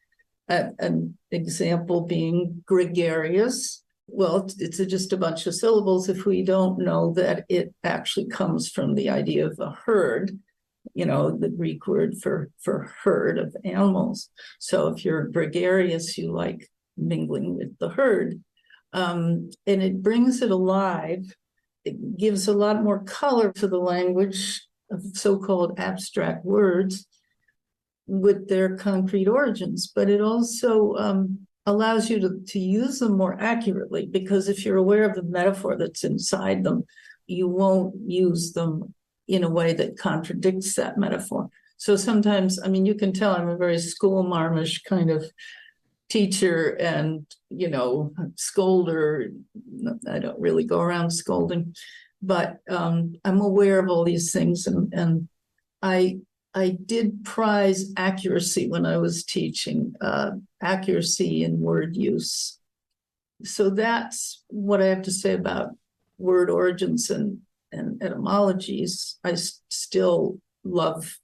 An example being gregarious. Well, it's just a bunch of syllables if we don't know that it actually comes from the idea of a herd, the Greek word for herd of animals. So if you're gregarious, you like mingling with the herd. And it brings it alive. It gives a lot more color to the language of so-called abstract words with their concrete origins, but it also allows you to use them more accurately, because if you're aware of the metaphor that's inside them, you won't use them in a way that contradicts that metaphor. So sometimes, you can tell I'm a very schoolmarmish kind of teacher and, scolder. I don't really go around scolding, but I'm aware of all these things, and I did prize accuracy when I was teaching, accuracy in word use. So that's what I have to say about word origins and etymologies. I still love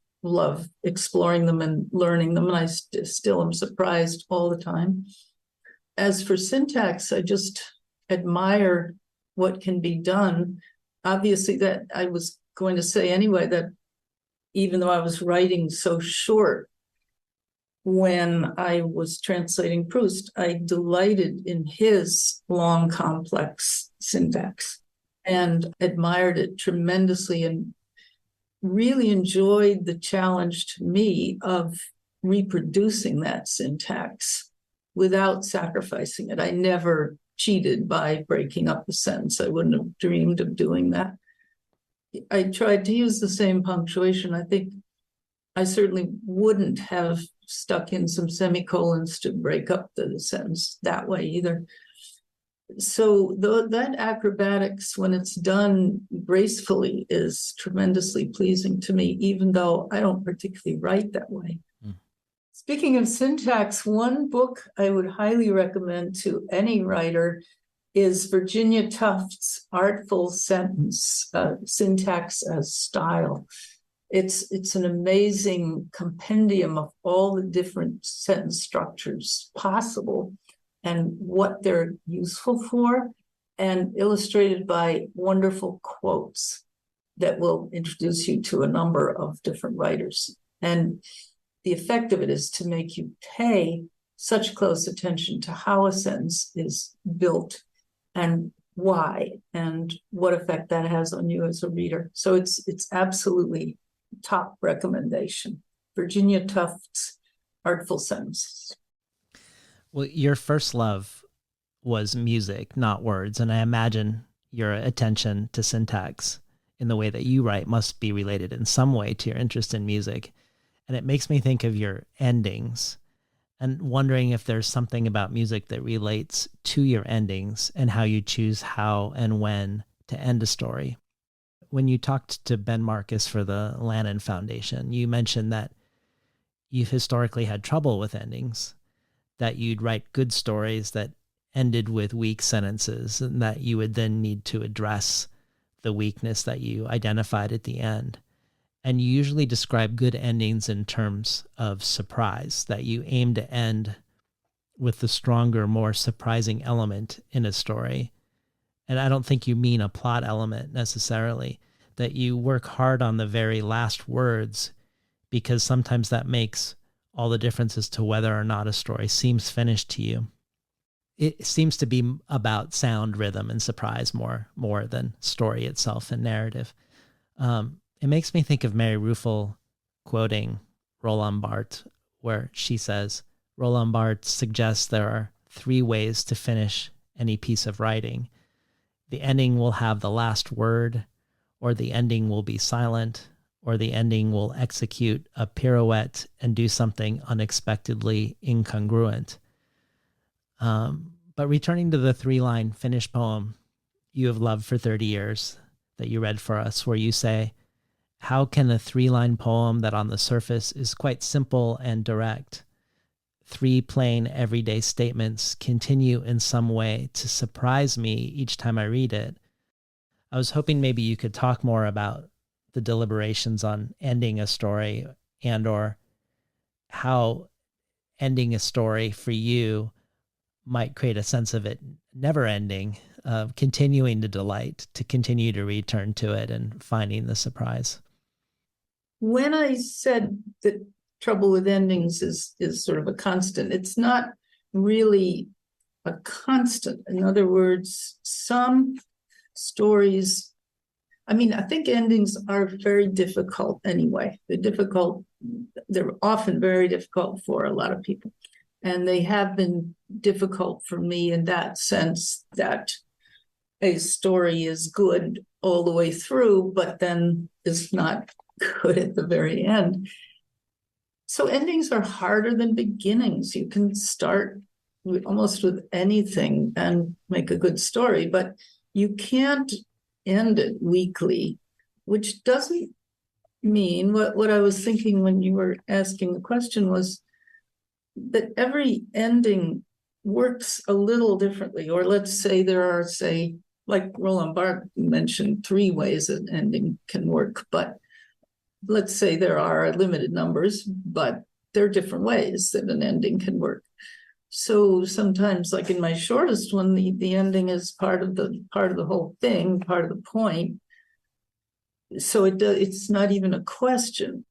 exploring them and learning them, and I still am surprised all the time. As for syntax, I just admire what can be done. Obviously, that I was going to say anyway, that even though I was writing so short when I was translating Proust, I delighted in his long, complex syntax and admired it tremendously, and really enjoyed the challenge to me of reproducing that syntax without sacrificing it. I never cheated by breaking up a sentence. I wouldn't have dreamed of doing that. I tried to use the same punctuation. I think I certainly wouldn't have stuck in some semicolons to break up the sentence that way either. So that acrobatics, when it's done gracefully, is tremendously pleasing to me, even though I don't particularly write that way. Mm. Speaking of syntax, one book I would highly recommend to any writer is Virginia Tufts' Artful Sentence, Syntax as Style. It's an amazing compendium of all the different sentence structures possible and what they're useful for. and illustrated by wonderful quotes that will introduce you to a number of different writers. And the effect of it is to make you pay such close attention to how a sentence is built and why and what effect that has on you as a reader. So it's absolutely top recommendation. Virginia Tufts' Artful Sentences. Well, your first love was music, not words. And I imagine your attention to syntax in the way that you write must be related in some way to your interest in music. And it makes me think of your endings and wondering if there's something about music that relates to your endings and how you choose how and when to end a story. When you talked to Ben Marcus for the Lannan Foundation, you mentioned that you've historically had trouble with endings, that you'd write good stories that ended with weak sentences, and that you would then need to address the weakness that you identified at the end. And you usually describe good endings in terms of surprise, that you aim to end with the stronger, more surprising element in a story. And I don't think you mean a plot element necessarily, that you work hard on the very last words, because sometimes that makes all the difference as to whether or not a story seems finished to you. It seems to be about sound, rhythm, and surprise more than story itself and narrative. It makes me think of Mary Ruefle quoting Roland Barthes, where she says, Roland Barthes suggests there are 3 ways to finish any piece of writing. The ending will have the last word, or the ending will be silent, or the ending will execute a pirouette and do something unexpectedly incongruent. But returning to the 3-line finished poem you have loved for 30 years that you read for us, where you say, how can a 3-line poem that on the surface is quite simple and direct, 3 plain everyday statements, continue in some way to surprise me each time I read it? I was hoping maybe you could talk more about the deliberations on ending a story, and or how ending a story for you might create a sense of it never ending, continuing to delight, to continue to return to it and finding the surprise. When I said that trouble with endings is sort of a constant, it's not really a constant. In other words, some stories, I mean, I think endings are very difficult anyway. They're often very difficult for a lot of people. And they have been difficult for me in that sense, that a story is good all the way through, but then is not good at the very end. So endings are harder than beginnings. You can start almost with anything and make a good story, but you can't end it weakly, which doesn't mean, what I was thinking when you were asking the question was that every ending works a little differently. Or let's say there are, say, like Roland Barthes mentioned, 3 ways an ending can work, but let's say there are limited numbers, but there are different ways that an ending can work. So sometimes, like in my shortest one, the ending is part of the whole thing, part of the point. So it's not even a question.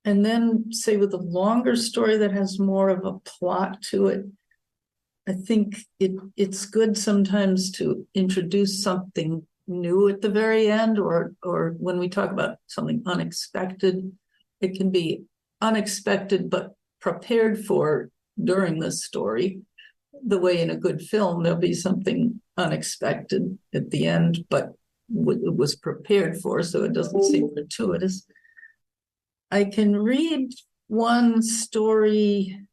And then, say, with a longer story that has more of a plot to it, I think it's good sometimes to introduce something new at the very end, or when we talk about something unexpected, it can be unexpected but prepared for during the story. The way in a good film, there'll be something unexpected at the end, but it was prepared for, so it doesn't seem gratuitous. I can read one story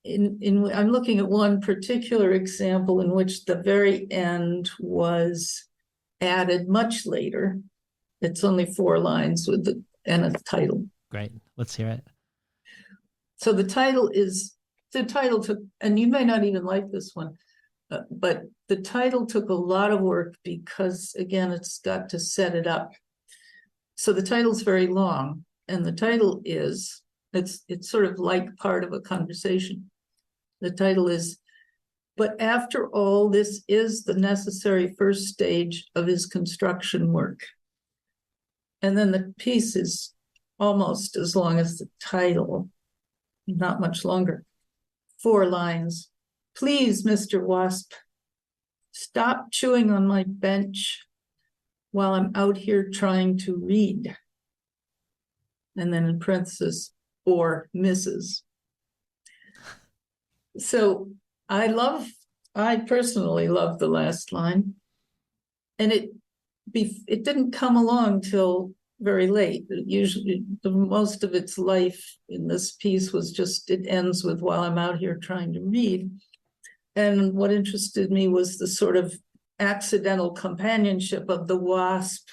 I'm looking at one particular example in which the very end was added much later. It's only 4 lines and a title. Great. Let's hear it. So the title took, and you may not even like this one, but the title took a lot of work because, again, it's got to set it up. So the title's very long, and the title is, it's sort of like part of a conversation. The title is But after all, this is the necessary first stage of his construction work. And then the piece is almost as long as the title, not much longer. 4 lines. Please, Mr. Wasp, stop chewing on my bench while I'm out here trying to read. And then in parentheses, or Mrs. So I personally love the last line. And it didn't come along till very late. Usually the most of its life in this piece was just, it ends with while I'm out here trying to read. And what interested me was the sort of accidental companionship of the wasp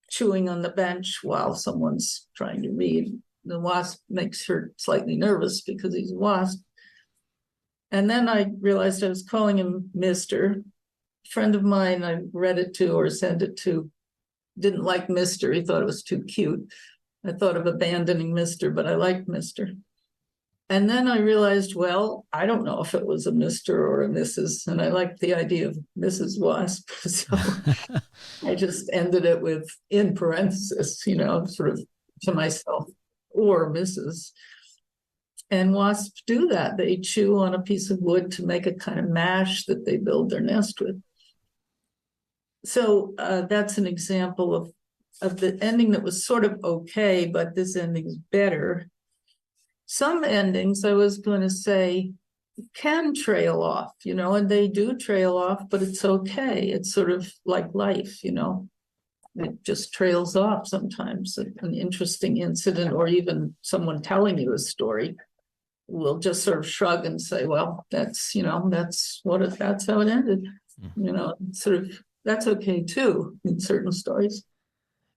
chewing on the bench while someone's trying to read. The wasp makes her slightly nervous because he's a wasp. And then I realized I was calling him Mr. A friend of mine I read it to or sent it to didn't like Mr. He thought it was too cute. I thought of abandoning Mr., but I liked Mr. And then I realized, well, I don't know if it was a Mr. or a Mrs., and I liked the idea of Mrs. Wasp. So I just ended it with in parenthesis, sort of to myself, or Mrs. And wasps do that. They chew on a piece of wood to make a kind of mash that they build their nest with. So that's an example of the ending that was sort of okay, but this ending is better. Some endings, I was going to say, can trail off, and they do trail off, but it's okay. It's sort of like life, it just trails off sometimes. An interesting incident or even someone telling you a story will just sort of shrug and say, well, that's how it ended. Sort of, that's okay too in certain stories.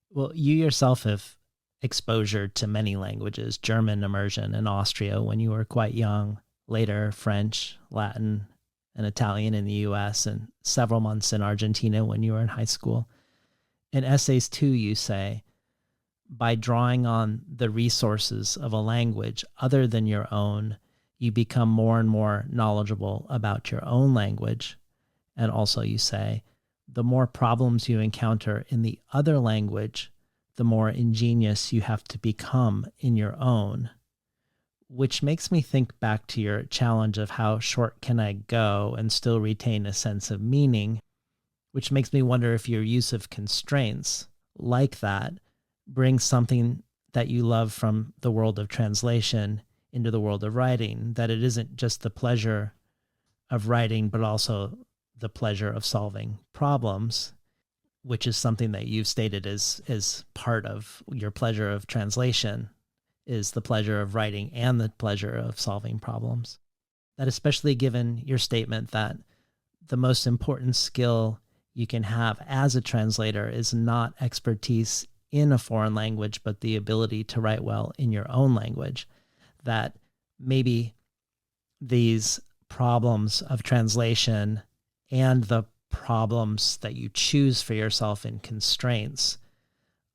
Well, you yourself have exposure to many languages, German immersion in Austria when you were quite young, later French, Latin, and Italian in the US, and several months in Argentina when you were in high school. In essays too, you say, by drawing on the resources of a language other than your own, you become more and more knowledgeable about your own language. And also you say, the more problems you encounter in the other language, the more ingenious you have to become in your own. Which makes me think back to your challenge of how short can I go and still retain a sense of meaning, which makes me wonder if your use of constraints like that brings something that you love from the world of translation into the world of writing, that it isn't just the pleasure of writing, but also the pleasure of solving problems, which is something that you've stated is part of your pleasure of translation, is the pleasure of writing and the pleasure of solving problems. That especially given your statement that the most important skill you can have as a translator is not expertise in a foreign language, but the ability to write well in your own language, that maybe these problems of translation and the problems that you choose for yourself in constraints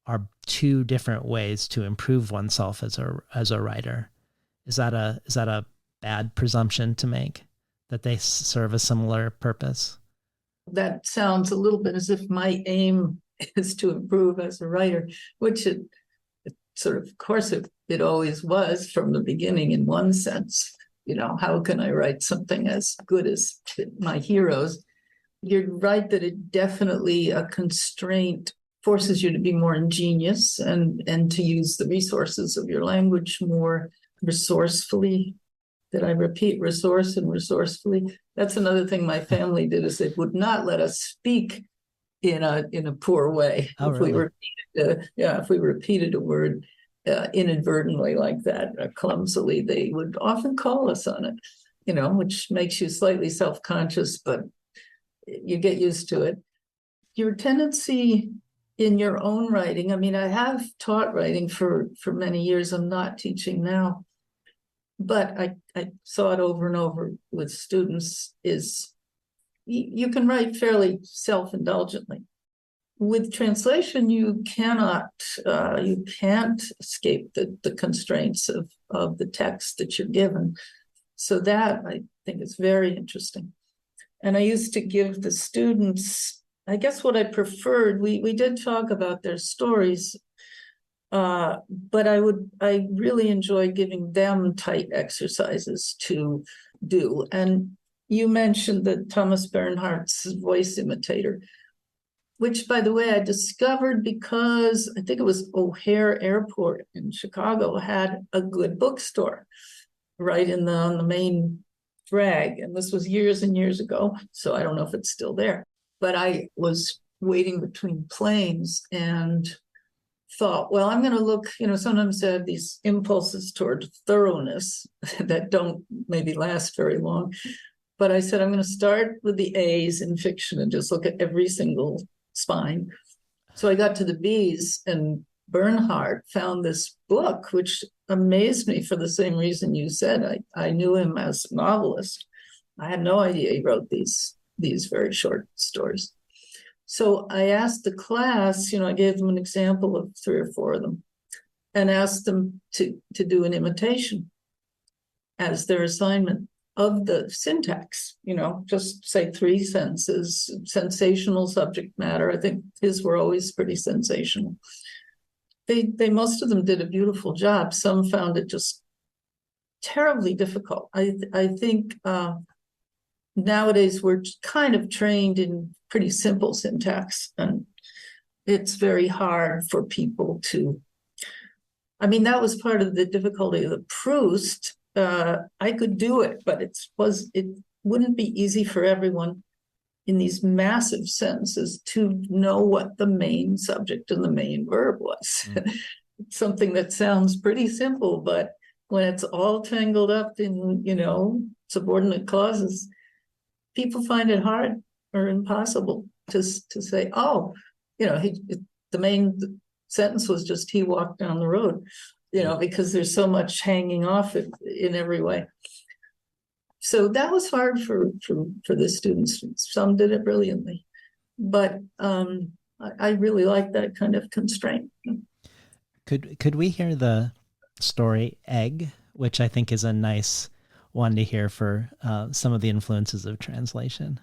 are 2 different ways to improve oneself as a writer. Is that a bad presumption to make, that they serve a similar purpose? That sounds a little bit as if my aim is to improve as a writer, which it sort of course, it always was from the beginning in one sense. How can I write something as good as my heroes? You're right that it definitely, a constraint forces you to be more ingenious and to use the resources of your language more resourcefully. Did I repeat resource and resourcefully? That's another thing my family did, is they would not let us speak in a poor way. Oh, really? If we repeated a word inadvertently like that, clumsily, they would often call us on it, which makes you slightly self-conscious, but you get used to it. Your tendency in your own writing, I have taught writing for many years. I'm not teaching now, but I saw it over and over with students, is you can write fairly self-indulgently. With translation, you can't escape the constraints of the text that you're given. So that, I think, is very interesting. And I used to give the students, I guess what I preferred, we did talk about their stories, but I really enjoyed giving them tight exercises to do. And you mentioned that Thomas Bernhardt's voice imitator, which, by the way, I discovered because I think it was O'Hare Airport in Chicago had a good bookstore right on the main drag. And this was years and years ago, so I don't know if it's still there. But I was waiting between planes and thought, well, I'm going to look, sometimes I have these impulses toward thoroughness that don't maybe last very long. But I said, I'm going to start with the A's in fiction and just look at every single spine. So I got to the B's, and Bernhardt found this book, which amazed me for the same reason you said. I knew him as a novelist. I had no idea he wrote these very short stories. So I asked the class, I gave them an example of 3 or 4 of them and asked them to do an imitation as their assignment of the syntax, just say 3 sentences, sensational subject matter. I think his were always pretty sensational. They most of them did a beautiful job. Some found it just terribly difficult. I think nowadays we're kind of trained in pretty simple syntax, and it's very hard for people to. I mean, that was part of the difficulty of the Proust. I could do it, but it wouldn't be easy for everyone in these massive sentences to know what the main subject and the main verb was. Something that sounds pretty simple, but when it's all tangled up in, subordinate clauses, people find it hard or impossible to say, oh, the main sentence was just he walked down the road, because there's so much hanging off it in every way. So that was hard for the students. Some did it brilliantly, but I really like that kind of constraint. Could we hear the story Egg, which I think is a nice one to hear for some of the influences of translation?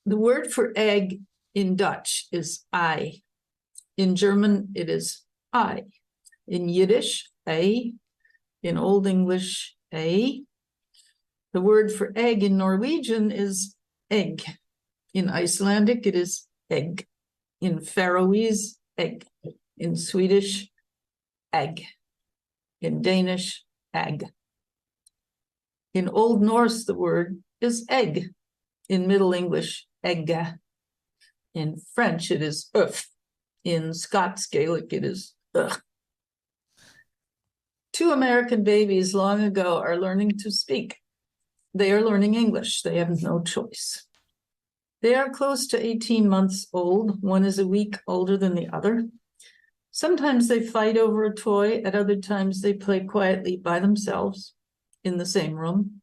The word for egg in Dutch is ei. In German, it is I. In Yiddish, ei. In Old English, ei. The word for egg in Norwegian is egg. In Icelandic, it is egg. In Faroese, egg. In Swedish, egg. In Danish, egg. In Old Norse, the word is egg. In Middle English, egga. In French, it is œuf. In Scots Gaelic, it is ugh. 2 American babies long ago are learning to speak. They are learning English. They have no choice. They are close to 18 months old. One is a week older than the other. Sometimes they fight over a toy. At other times, they play quietly by themselves in the same room.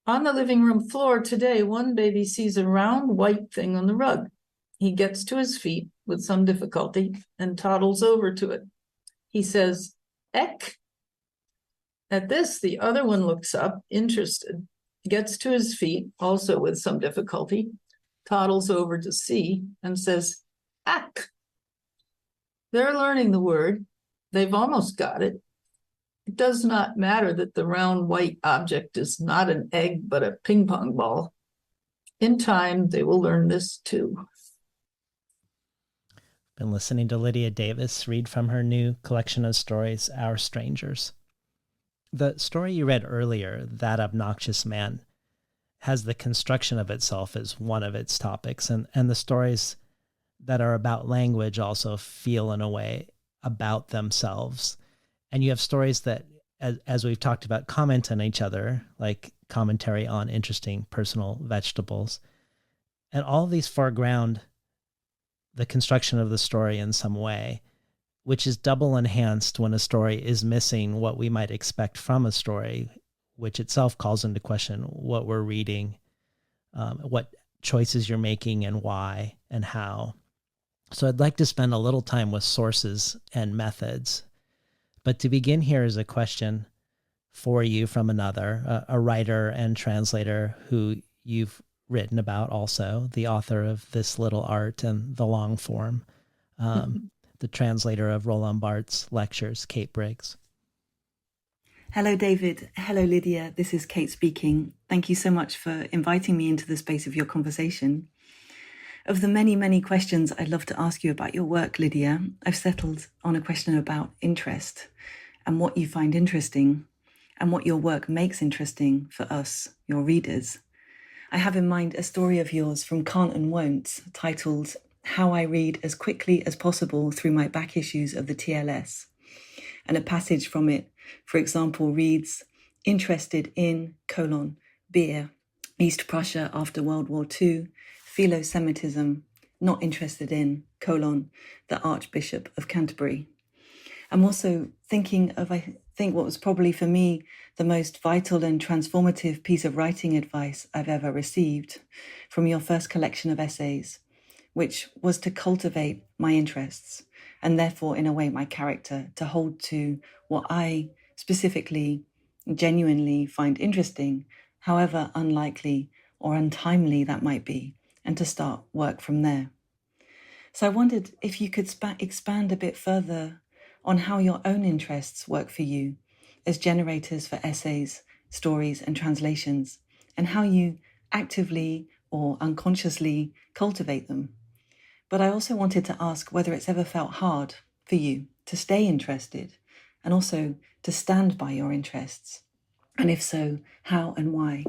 On the living room floor today, one baby sees a round white thing on the rug. He gets to his feet with some difficulty and toddles over to it. He says, "Eck." At this, the other one looks up, interested, gets to his feet, also with some difficulty, toddles over to see, and says, "Ack." They're learning the word. They've almost got it. It does not matter that the round white object is not an egg, but a ping pong ball. In time, they will learn this too. Been listening to Lydia Davis read from her new collection of stories, Our Strangers. The story you read earlier, That Obnoxious Man, has the construction of itself as one of its topics, and the stories that are about language also feel in a way about themselves. And you have stories that, as we've talked about, comment on each other, like commentary on interesting personal vegetables. And all of these foreground the construction of the story in some way, which is double enhanced when a story is missing what we might expect from a story, which itself calls into question what we're reading, what choices you're making and why and how. So I'd like to spend a little time with sources and methods. But to begin here is a question for you from another, a writer and translator who you've written about also, the author of This Little Art and The Long Form, the translator of Roland Barthes' lectures, Kate Briggs. Hello, David. Hello, Lydia. This is Kate speaking. Thank you so much for inviting me into the space of your conversation. Of the many, many questions I'd love to ask you about your work, Lydia, I've settled on a question about interest and what you find interesting and what your work makes interesting for us, your readers. I have in mind a story of yours from Can't and Won't titled How I Read as Quickly as Possible Through My Back Issues of the TLS. And a passage from it, for example, reads, interested in, beer, East Prussia after World War II, philo-Semitism, not interested in, the Archbishop of Canterbury. I'm also thinking of, I think, what was probably for me the most vital and transformative piece of writing advice I've ever received from your first collection of essays, which was to cultivate my interests and therefore, in a way, my character, to hold to what I specifically, genuinely find interesting, however unlikely or untimely that might be, and to start work from there. So I wondered if you could expand a bit further on how your own interests work for you as generators for essays, stories, and translations, and how you actively or unconsciously cultivate them. But I also wanted to ask whether it's ever felt hard for you to stay interested and also to stand by your interests. And if so, how and why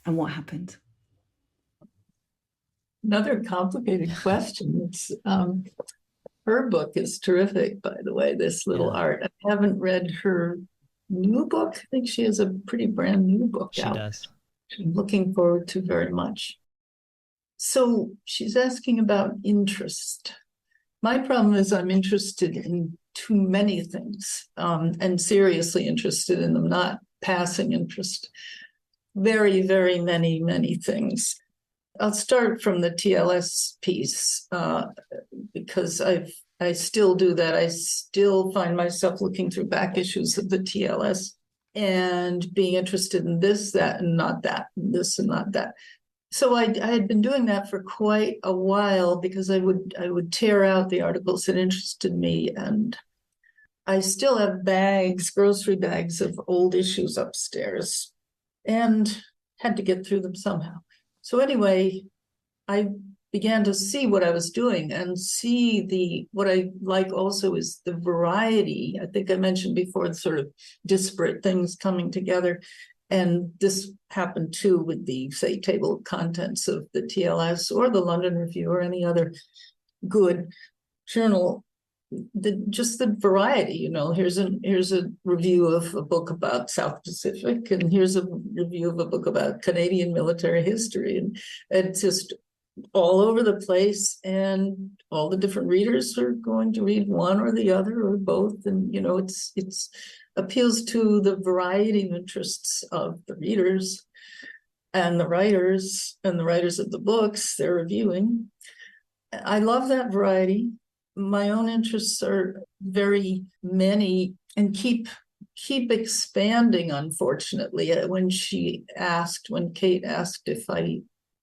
and what happened? Another complicated question. It's her book is terrific, by the way, This Little Art. I haven't read her new book. I think she has a pretty brand new book out. She does. I'm looking forward to very much. So she's asking about interest. My problem is I'm interested in too many things, and seriously interested in them, not passing interest. Very, very many, many things. I'll start from the TLS piece, because I still do that. I still find myself looking through back issues of the TLS and being interested in this, that, and not that, and this and not that. So I had been doing that for quite a while because I would tear out the articles that interested me, and I still have bags, grocery bags of old issues upstairs, and had to get through them somehow. So anyway, I began to see what I was doing and see what I like also is the variety. I think I mentioned before, the sort of disparate things coming together. And this happened too with the, say, table of contents of the TLS or the London Review or any other good journal. Just the variety, here's a review of a book about South Pacific, and here's a review of a book about Canadian military history, and it's just all over the place, and all the different readers are going to read one or the other or both, and it's appeals to the variety of interests of the readers and the writers of the books they're reviewing. I love that variety. My own interests are very many and keep expanding, unfortunately. When Kate asked if I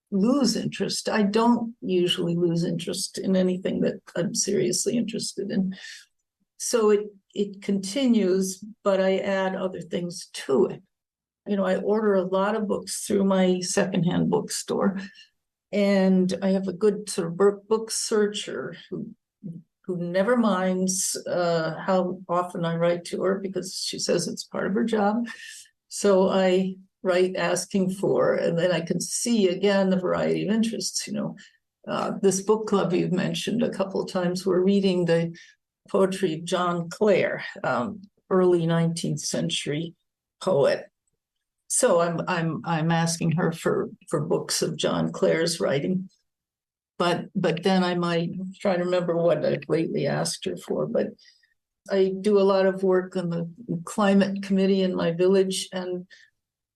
lose interest, I don't usually lose interest in anything that I'm seriously interested in. So it continues, but I add other things to it. I order a lot of books through my secondhand bookstore, and I have a good sort of book searcher who never minds how often I write to her, because she says it's part of her job. So I write asking for, and then I can see again the variety of interests. This book club you've mentioned a couple of times, we're reading the poetry of John Clare, early 19th century poet. So I'm asking her for books of John Clare's writing. But then I might try to remember what I've lately asked her for. But I do a lot of work on the climate committee in my village and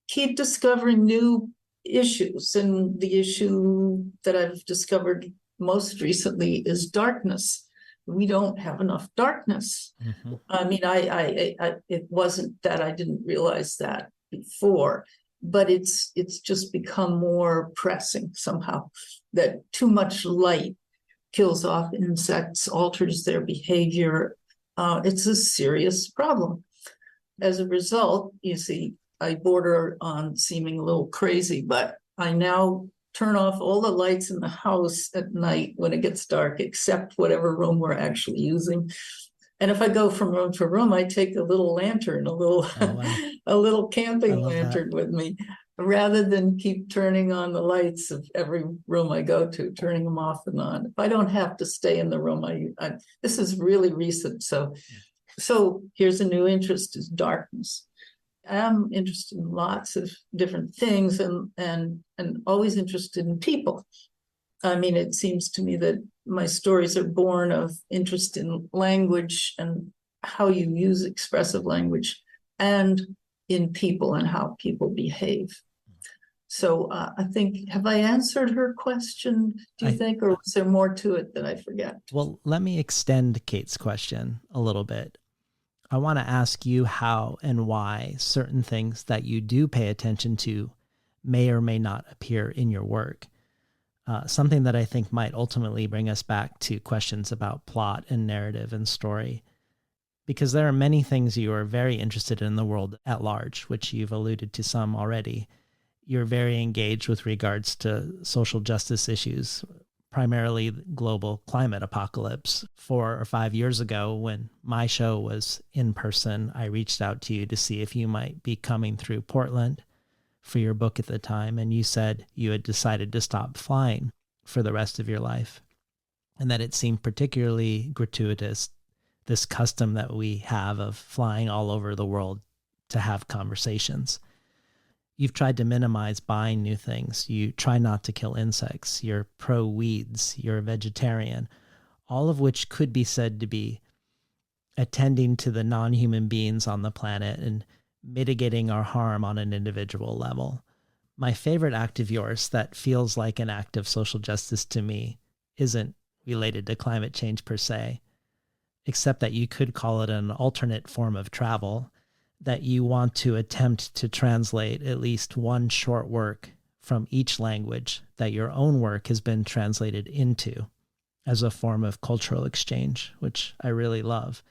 keep discovering new issues. And the issue that I've discovered most recently is darkness, we don't have enough darkness. Mm-hmm. I mean, it wasn't that I didn't realize that before, but it's just become more pressing somehow, that too much light kills off insects, alters their behavior. It's a serious problem. As a result, you see, I border on seeming a little crazy, but I now turn off all the lights in the house at night when it gets dark, except whatever room we're actually using. And if I go from room to room, I take a little lantern, a little a little camping lantern with me, rather than keep turning on the lights of every room I go to, turning them off and on. If I don't have to stay in the room, I this is really recent. So here's a new interest, is darkness. I'm interested in lots of different things, and always interested in people. I mean, it seems to me that my stories are born of interest in language and how you use expressive language, and in people and how people behave. So I think, have I answered her question, do you think, or was there more to it that I forget? Well, let me extend Kate's question a little bit. I want to ask you how and why certain things that you do pay attention to may or may not appear in your work. Something that I think might ultimately bring us back to questions about plot and narrative and story. Because there are many things you are very interested in the world at large, which you've alluded to some already. You're very engaged with regards to social justice issues, primarily global climate apocalypse. 4 or 5 years ago, when my show was in person, I reached out to you to see if you might be coming through Portland for your book at the time. And you said you had decided to stop flying for the rest of your life, and that it seemed particularly gratuitous, this custom that we have of flying all over the world to have conversations. You've tried to minimize buying new things. You try not to kill insects. You're pro-weeds. You're a vegetarian. All of which could be said to be attending to the non-human beings on the planet and mitigating our harm on an individual level. My favorite act of yours that feels like an act of social justice to me isn't related to climate change per se, except that you could call it an alternate form of travel, that you want to attempt to translate at least one short work from each language that your own work has been translated into as a form of cultural exchange, which I really love.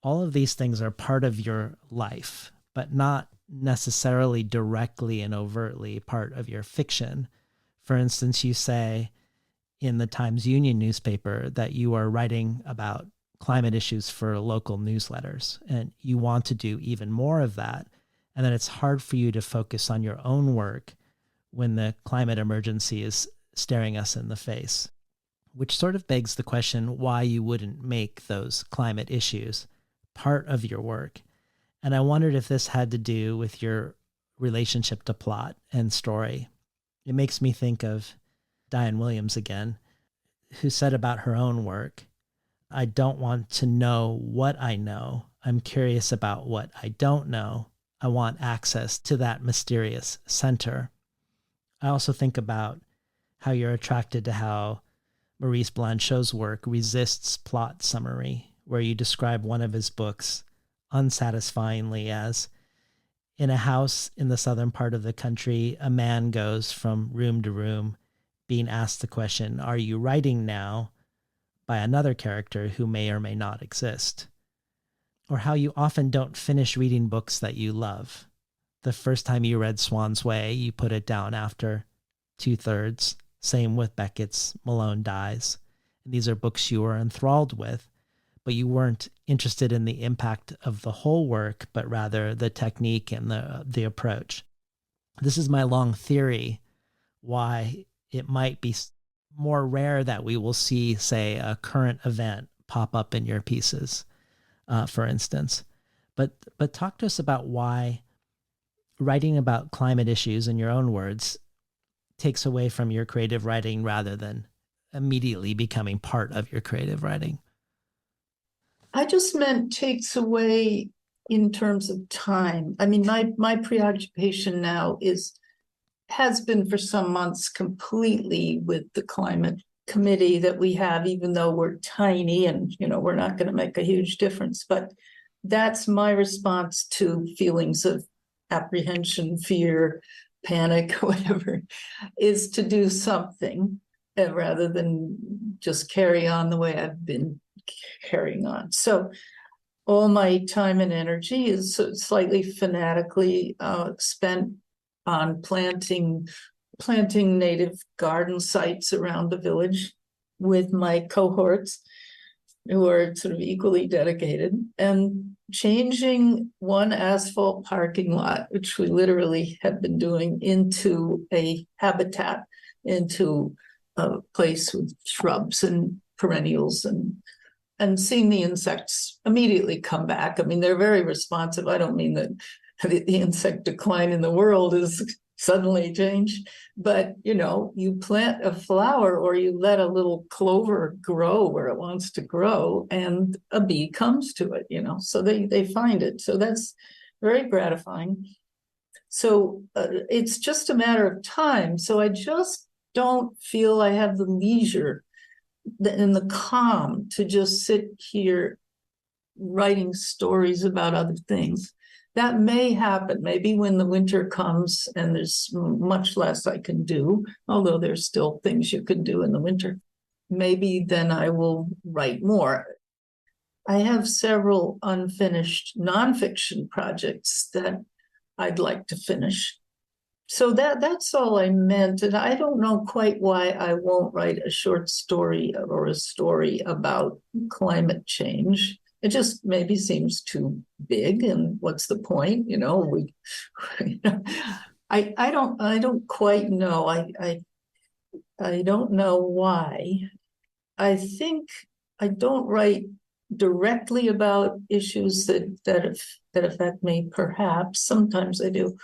All of these things are part of your life, but not necessarily directly and overtly part of your fiction. For instance, you say in the Times-Union newspaper that you are writing about climate issues for local newsletters, and you want to do even more of that, and that it's hard for you to focus on your own work when the climate emergency is staring us in the face, which sort of begs the question why you wouldn't make those climate issues part of your work. And I wondered if this had to do with your relationship to plot and story. It makes me think of Diane Williams again, who said about her own work, I don't want to know what I know. I'm curious about what I don't know. I want access to that mysterious center. I also think about how you're attracted to how Maurice Blanchot's work resists plot summary, where you describe one of his books unsatisfyingly as, in a house in the southern part of the country, a man goes from room to room being asked the question, are you writing now? By another character who may or may not exist. Or how you often don't finish reading books that you love. The first time you read Swan's Way, you put it down after 2/3. Same with Beckett's Malone Dies. And these are books you were enthralled with, but you weren't interested in the impact of the whole work, but rather the technique and the approach. This is my long theory why it might be more rare that we will see, say, a current event pop up in your pieces, for instance. But talk to us about why writing about climate issues, in your own words, takes away from your creative writing rather than immediately becoming part of your creative writing. I just meant takes away in terms of time. I mean, my preoccupation now has been for some months completely with the climate committee that we have, even though we're tiny and, we're not going to make a huge difference. But that's my response to feelings of apprehension, fear, panic, whatever, is to do something rather than just carry on the way I've been carrying on. So all my time and energy is slightly fanatically spent on planting native garden sites around the village with my cohorts, who are sort of equally dedicated, and changing one asphalt parking lot, which we literally have been doing, into a habitat, into a place with shrubs and perennials, and seeing the insects immediately come back. I mean, they're very responsive. I don't mean that the insect decline in the world is suddenly changed, but you plant a flower or you let a little clover grow where it wants to grow, and a bee comes to it, so they find it. So that's very gratifying. So it's just a matter of time. So I just don't feel I have the leisure and the calm to just sit here writing stories about other things. That may happen, maybe when the winter comes and there's much less I can do, although there's still things you can do in the winter. Maybe then I will write more. I have several unfinished nonfiction projects that I'd like to finish. So that's all I meant. And I don't know quite why I won't write a short story or a story about climate change. It just maybe seems too big, and what's the point? I don't quite know. I don't know why. I think I don't write directly about issues that affect me. Perhaps sometimes I do.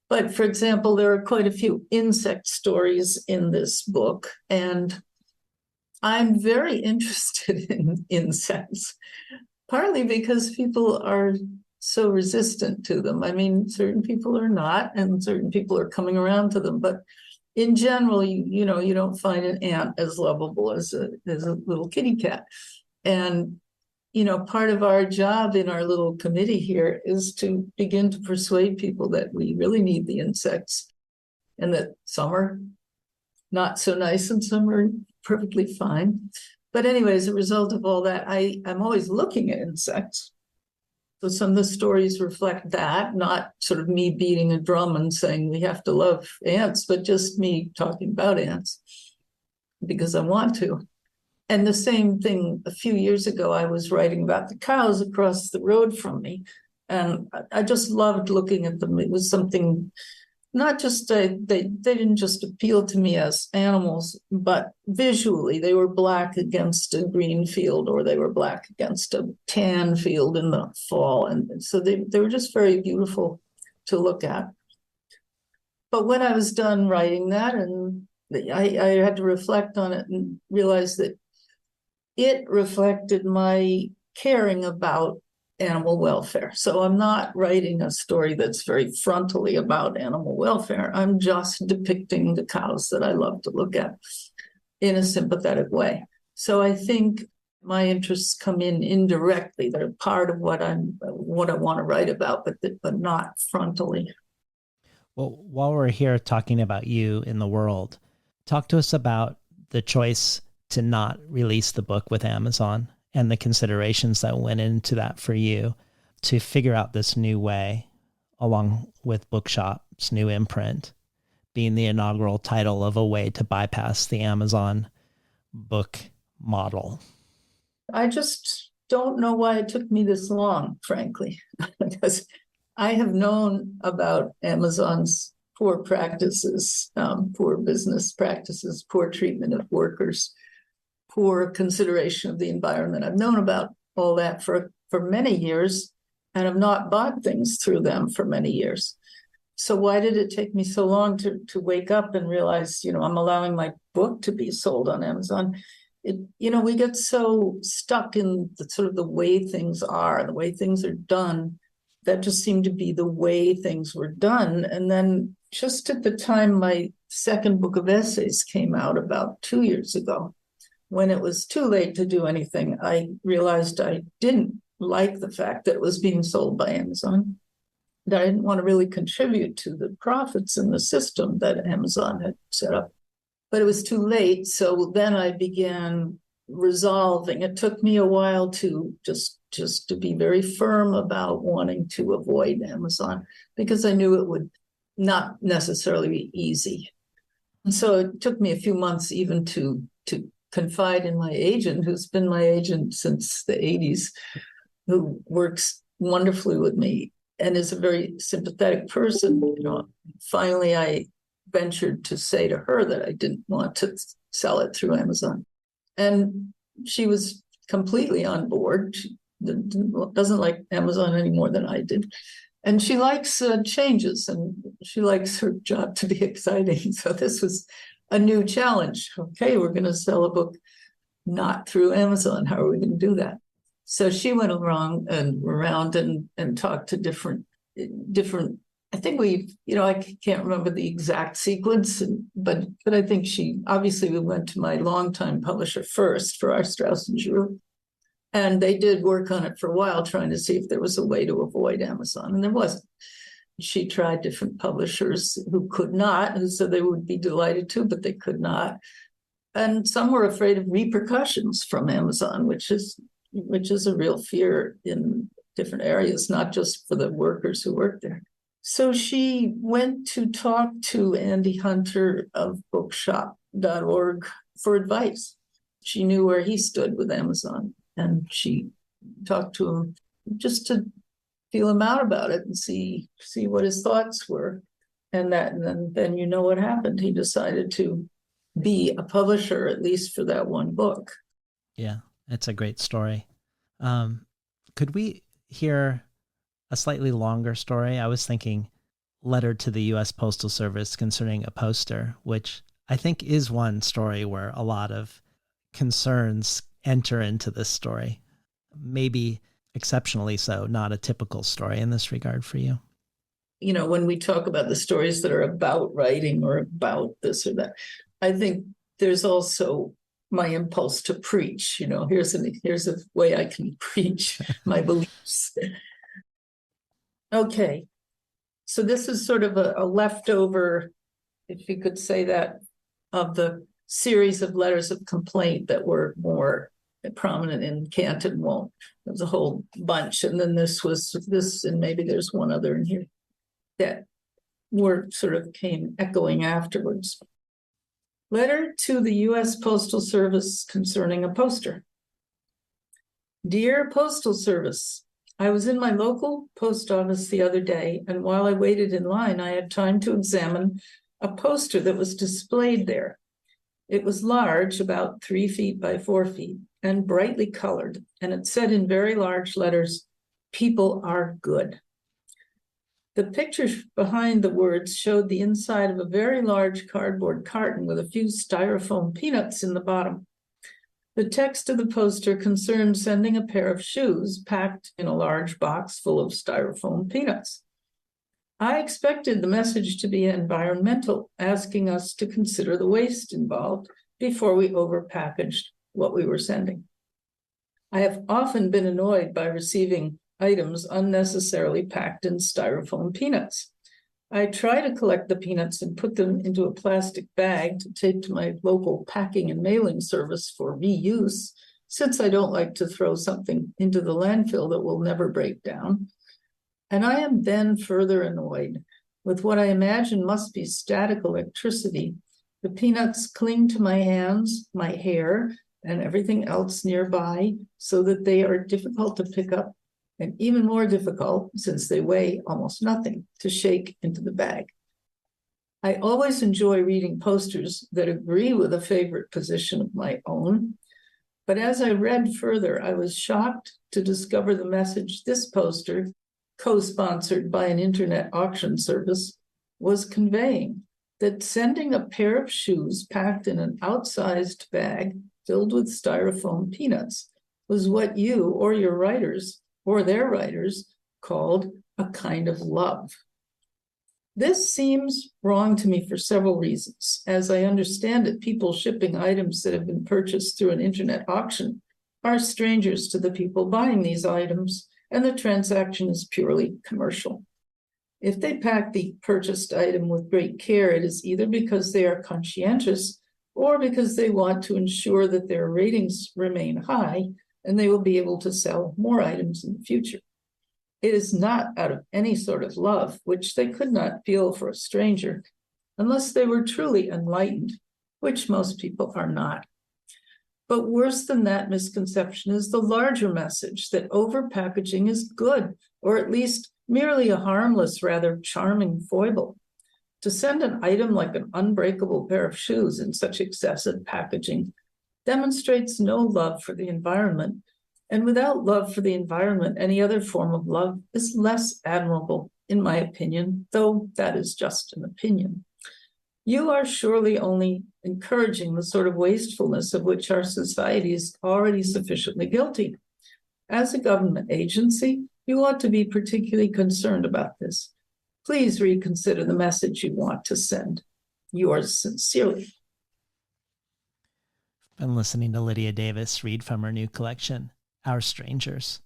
But for example, there are quite a few insect stories in this book, and I'm very interested in insects, partly because people are so resistant to them. I mean, certain people are not, and certain people are coming around to them. But in general, you don't find an ant as lovable as a little kitty cat. And part of our job in our little committee here is to begin to persuade people that we really need the insects, and that some are not so nice and some are perfectly fine. But anyway, as a result of all that, I'm always looking at insects. So some of the stories reflect that, not sort of me beating a drum and saying we have to love ants, but just me talking about ants because I want to. And the same thing, a few years ago, I was writing about the cows across the road from me. And I just loved looking at them. It was something, not just, they didn't just appeal to me as animals, but visually, they were black against a green field, or they were black against a tan field in the fall. And so they were just very beautiful to look at. But when I was done writing that, and I had to reflect on it and realize that it reflected my caring about animal welfare. So I'm not writing a story that's very frontally about animal welfare. I'm just depicting the cows that I love to look at in a sympathetic way. So I think my interests come in indirectly. They're part of what I want to write about, but not frontally. Well, while we're here talking about you in the world, talk to us about the choice to not release the book with Amazon and the considerations that went into that for you to figure out this new way, along with Bookshop's new imprint being the inaugural title of a way to bypass the Amazon book model. I just don't know why it took me this long, frankly, because I have known about Amazon's poor practices, poor business practices, poor treatment of workers, poor consideration of the environment. I've known about all that for many years, and have not bought things through them for many years. So why did it take me so long to wake up and realize, I'm allowing my book to be sold on Amazon? We get so stuck in the way things are, the way things are done, that just seemed to be the way things were done. And then just at the time my second book of essays came out about 2 years ago. When it was too late to do anything, I realized I didn't like the fact that it was being sold by Amazon, that I didn't want to really contribute to the profits in the system that Amazon had set up. But it was too late. So then I began resolving. It took me a while to just to be very firm about wanting to avoid Amazon, because I knew it would not necessarily be easy. And so it took me a few months even to confide in my agent, who's been my agent since the 80s, who works wonderfully with me and is a very sympathetic person. Finally, I ventured to say to her that I didn't want to sell it through Amazon. And she was completely on board. She doesn't like Amazon any more than I did. And she likes changes, and she likes her job to be exciting. So this was a new challenge. Okay, we're going to sell a book not through Amazon. How are we going to do that? So she went around and talked to different. I think I can't remember the exact sequence, but I think we went to my longtime publisher first for our Strauss and Giroux. And they did work on it for a while, trying to see if there was a way to avoid Amazon, and there wasn't. She tried different publishers who could not, who said they would be delighted to, but they could not. And some were afraid of repercussions from Amazon, which is a real fear in different areas, not just for the workers who work there. So she went to talk to Andy Hunter of bookshop.org for advice. She knew where he stood with Amazon, and she talked to him just to feel him out about it and see what his thoughts were. And then you know what happened. He decided to be a publisher, at least for that one book. Yeah, it's a great story. Could we hear a slightly longer story? I was thinking letter to the U.S. Postal Service concerning a poster, which I think is one story where a lot of concerns enter into this story. Maybe exceptionally so, not a typical story in this regard for you. When we talk about the stories that are about writing or about this or that, I think there's also my impulse to preach. Here's a way I can preach my beliefs. Okay, so this is sort of a leftover, if you could say that, of the series of letters of complaint that were more prominent in Can't and Won't. There was a whole bunch, and then this, and maybe there's one other in here that sort of came echoing afterwards. Letter to the U.S. Postal Service concerning a poster. Dear Postal Service, I was in my local post office the other day, and while I waited in line, I had time to examine a poster that was displayed there. It was large, about 3 feet by 4 feet, and brightly colored, and it said in very large letters, "People are good." The picture behind the words showed the inside of a very large cardboard carton with a few styrofoam peanuts in the bottom. The text of the poster concerned sending a pair of shoes packed in a large box full of styrofoam peanuts. I expected the message to be environmental, asking us to consider the waste involved before we overpackaged what we were sending. I have often been annoyed by receiving items unnecessarily packed in styrofoam peanuts. I try to collect the peanuts and put them into a plastic bag to take to my local packing and mailing service for reuse, since I don't like to throw something into the landfill that will never break down. And I am then further annoyed with what I imagine must be static electricity. The peanuts cling to my hands, my hair, and everything else nearby, so that they are difficult to pick up, and even more difficult, since they weigh almost nothing, to shake into the bag. I always enjoy reading posters that agree with a favorite position of my own, but as I read further, I was shocked to discover the message this poster, co-sponsored by an internet auction service, was conveying: that sending a pair of shoes packed in an outsized bag filled with styrofoam peanuts was what you or your writers or their writers called a kind of love. This seems wrong to me for several reasons. As I understand it, people shipping items that have been purchased through an internet auction are strangers to the people buying these items, and the transaction is purely commercial. If they pack the purchased item with great care, it is either because they are conscientious or because they want to ensure that their ratings remain high and they will be able to sell more items in the future. It is not out of any sort of love, which they could not feel for a stranger, unless they were truly enlightened, which most people are not. But worse than that misconception is the larger message that overpackaging is good, or at least merely a harmless, rather charming foible. To send an item like an unbreakable pair of shoes in such excessive packaging demonstrates no love for the environment. And without love for the environment, any other form of love is less admirable, in my opinion, though that is just an opinion. You are surely only encouraging the sort of wastefulness of which our society is already sufficiently guilty. As a government agency, you ought to be particularly concerned about this. Please reconsider the message you want to send. Yours sincerely. Been listening to Lydia Davis read from her new collection, Our Strangers.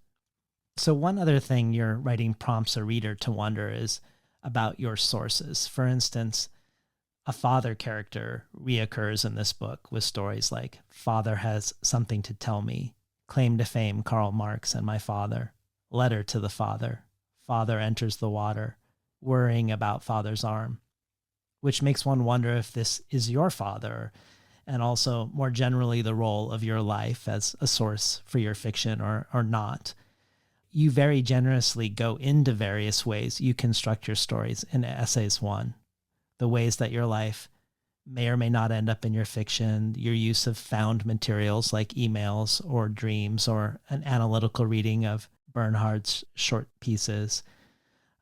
So one other thing your writing prompts a reader to wonder is about your sources. For instance, a father character reoccurs in this book with stories like Father Has Something to Tell Me, Claim to Fame, Karl Marx and My Father, Letter to the Father, Father Enters the Water, Worrying About Father's Arm, which makes one wonder if this is your father, and also more generally the role of your life as a source for your fiction or not. You very generously go into various ways you construct your stories in Essays 1. The ways that your life may or may not end up in your fiction, your use of found materials like emails or dreams or an analytical reading of Bernhard's short pieces.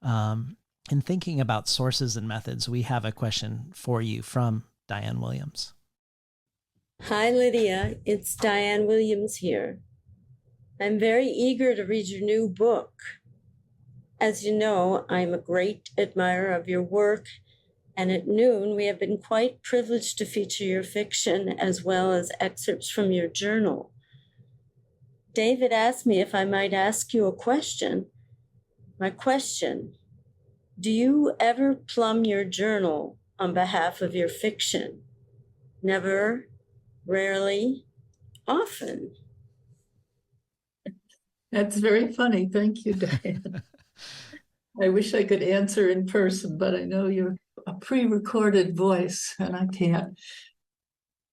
In thinking about sources and methods, we have a question for you from Diane Williams. Hi, Lydia. It's Diane Williams here. I'm very eager to read your new book. As you know, I'm a great admirer of your work, and at noon we have been quite privileged to feature your fiction as well as excerpts from your journal. David asked me if I might ask you a question. My question: do you ever plumb your journal on behalf of your fiction? Never, rarely, often. That's very funny. Thank you, Diane. I wish I could answer in person, but I know you're a pre-recorded voice and I can't.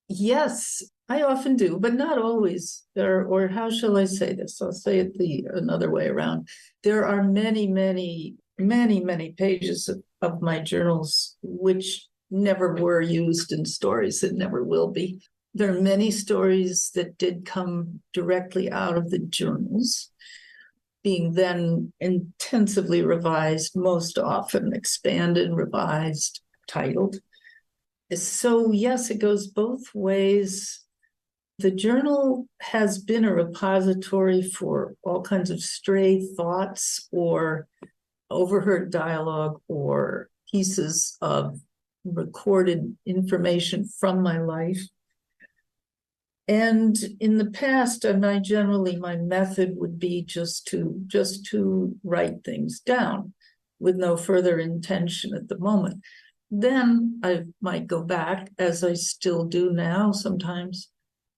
Yes, I often do, but not always. Or how shall I say this? I'll say it another way around. There are many, many, many, many pages of my journals which never were used in stories and never will be. There are many stories that did come directly out of the journals, being then intensively revised, most often expanded, revised, titled. So yes, it goes both ways. The journal has been a repository for all kinds of stray thoughts or overheard dialogue or pieces of recorded information from my life. And in the past, my method would be just to write things down with no further intention at the moment. Then I might go back, as I still do now sometimes,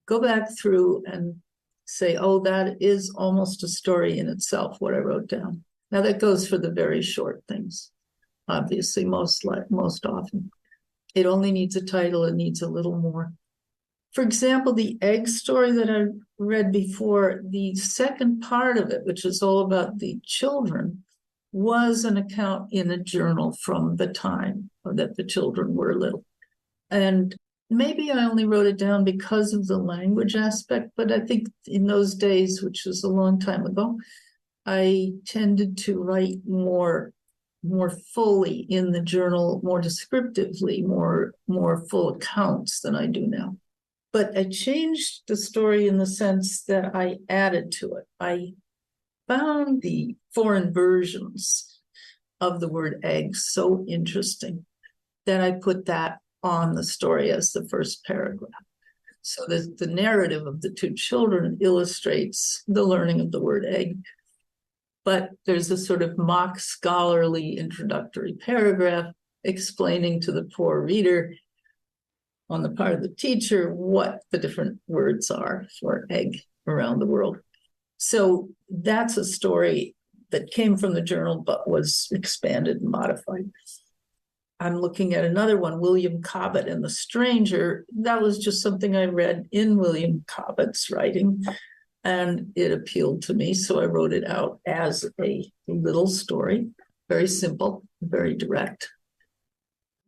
go back through and say, oh, that is almost a story in itself, what I wrote down. Now that goes for the very short things, obviously, most often. It only needs a title, it needs a little more. For example, the egg story that I read before, the second part of it, which is all about the children, was an account in a journal from the time that the children were little. And maybe I only wrote it down because of the language aspect, but I think in those days, which was a long time ago, I tended to write more fully in the journal, more descriptively, more full accounts than I do now. But I changed the story in the sense that I added to it. I found the foreign versions of the word egg so interesting that I put that on the story as the first paragraph. So the narrative of the two children illustrates the learning of the word egg. But there's a sort of mock scholarly introductory paragraph explaining to the poor reader on the part of the teacher what the different words are for egg around the world. So that's a story that came from the journal but was expanded and modified. I'm looking at another one, William Cobbett and the Stranger. That was just something I read in William Cobbett's writing, and it appealed to me, so I wrote it out as a little story, very simple, very direct.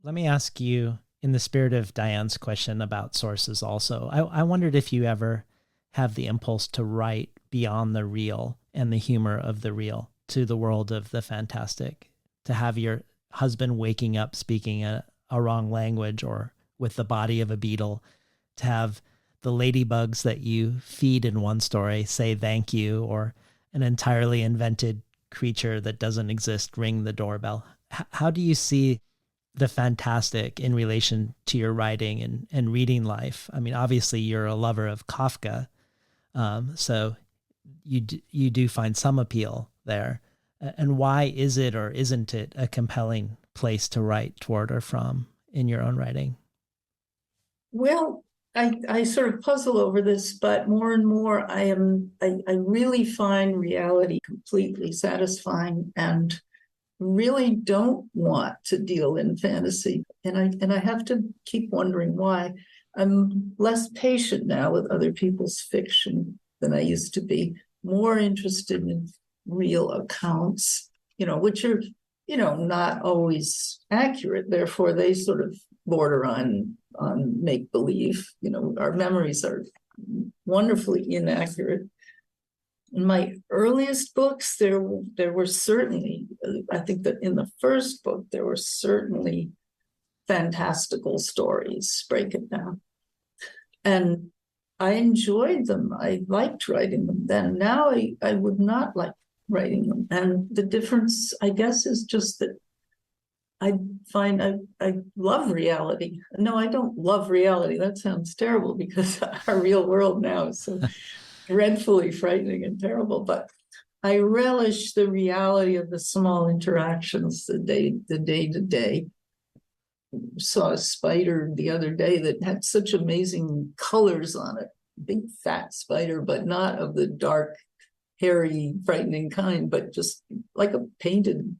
Let me ask you, in the spirit of Diane's question about sources also, I wondered if you ever have the impulse to write beyond the real and the humor of the real to the world of the fantastic, to have your husband waking up speaking a wrong language or with the body of a beetle, to have the ladybugs that you feed in one story say thank you, or an entirely invented creature that doesn't exist ring the doorbell. How do you see the fantastic in relation to your writing and reading life? I mean, obviously you're a lover of Kafka, so you do find some appeal there. And why is it or isn't it a compelling place to write toward or from in your own writing? Well, I sort of puzzle over this, but more and more I really find reality completely satisfying and really don't want to deal in fantasy. And I have to keep wondering why. I'm less patient now with other people's fiction than I used to be, more interested in real accounts, which are, not always accurate. Therefore, they sort of border on make-believe. Our memories are wonderfully inaccurate. In my earliest books, there were certainly, I think that in the first book, there were certainly fantastical stories, break it down. And I enjoyed them. I liked writing them then. Now I would not like writing them. And the difference, I guess, is just that I find I love reality. No, I don't love reality. That sounds terrible because our real world now is so dreadfully frightening and terrible. But I relish the reality of the small interactions, the day to day. Saw a spider the other day that had such amazing colors on it. Big fat spider, but not of the dark, hairy, frightening kind, but just like a painted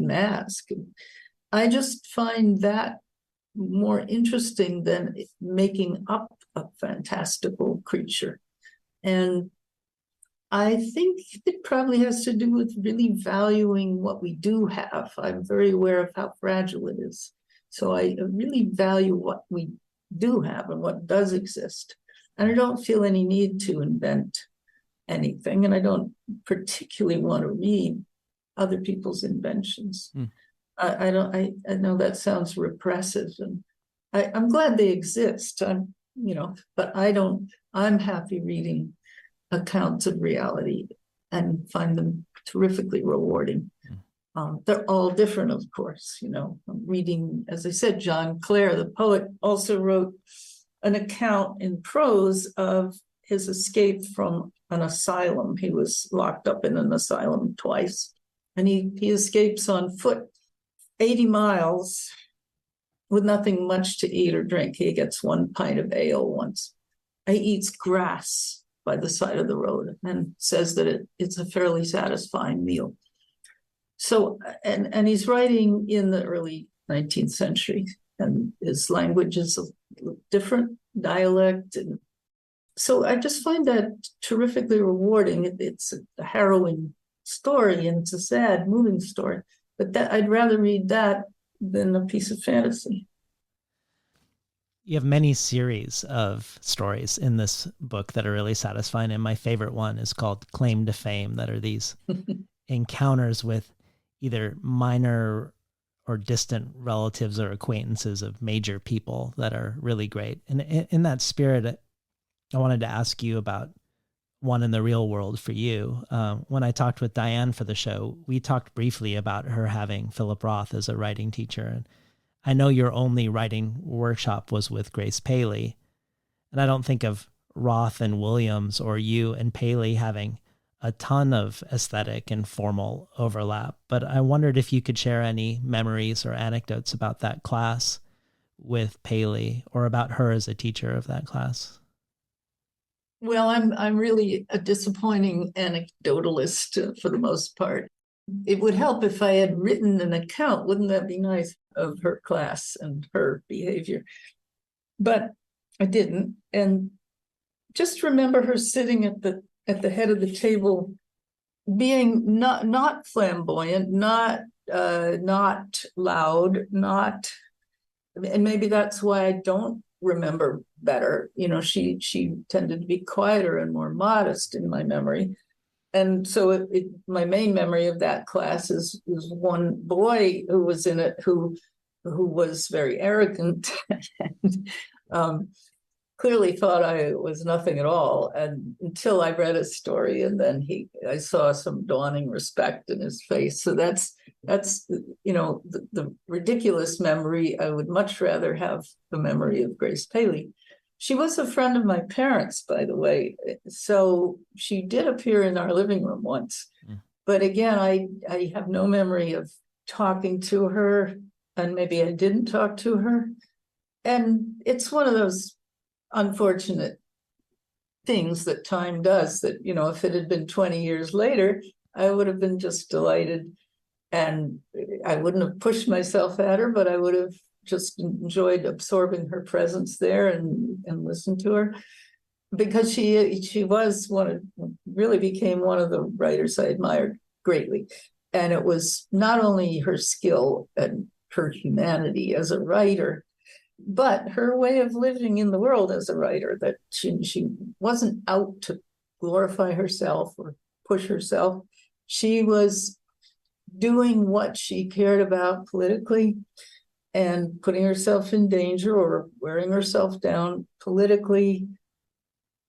mask. I just find that more interesting than making up a fantastical creature. And I think it probably has to do with really valuing what we do have. I'm very aware of how fragile it is. So I really value what we do have and what does exist. And I don't feel any need to invent anything. And I don't particularly want to read other people's inventions. I know that sounds repressive, and I'm glad they exist. But I'm happy reading accounts of reality and find them terrifically rewarding. They're all different, of course. I'm reading, as I said, John Clare, the poet, also wrote an account in prose of his escape from an asylum. He was locked up in an asylum twice, and he escapes on foot 80 miles with nothing much to eat or drink. He gets 1 pint of ale once. He eats grass by the side of the road and says that it's a fairly satisfying meal. So, and he's writing in the early 19th century, and his language is a different dialect. And so I just find that terrifically rewarding. It's a harrowing story, and it's a sad, moving story. But I'd rather read that than a piece of fantasy. You have many series of stories in this book that are really satisfying. And my favorite one is called Claim to Fame, that are these encounters with either minor or distant relatives or acquaintances of major people that are really great. And in that spirit, I wanted to ask you about one in the real world for you. When I talked with Diane for the show, we talked briefly about her having Philip Roth as a writing teacher. And I know your only writing workshop was with Grace Paley. And I don't think of Roth and Williams or you and Paley having a ton of aesthetic and formal overlap. But I wondered if you could share any memories or anecdotes about that class with Paley, or about her as a teacher of that class. Well, I'm really a disappointing anecdotalist for the most part. It would help if I had written an account. Wouldn't that be nice, of her class and her behavior? But I didn't. And just remember her sitting at the head of the table, being not flamboyant, not loud, not, and maybe that's why I don't remember better. She tended to be quieter and more modest in my memory. And so my main memory of that class is one boy who was in it who was very arrogant and clearly thought I was nothing at all. And until I read a story, and then I saw some dawning respect in his face. So that's the ridiculous memory. I would much rather have the memory of Grace Paley. She was a friend of my parents, by the way. So she did appear in our living room once. Mm. But again, I have no memory of talking to her, and maybe I didn't talk to her. And it's one of those unfortunate things that time does, that, if it had been 20 years later, I would have been just delighted. And I wouldn't have pushed myself at her, but I would have just enjoyed absorbing her presence there and listened to her, because she was really became one of the writers I admired greatly. And it was not only her skill and her humanity as a writer, but her way of living in the world as a writer, that she wasn't out to glorify herself or push herself. She was doing what she cared about politically and putting herself in danger or wearing herself down politically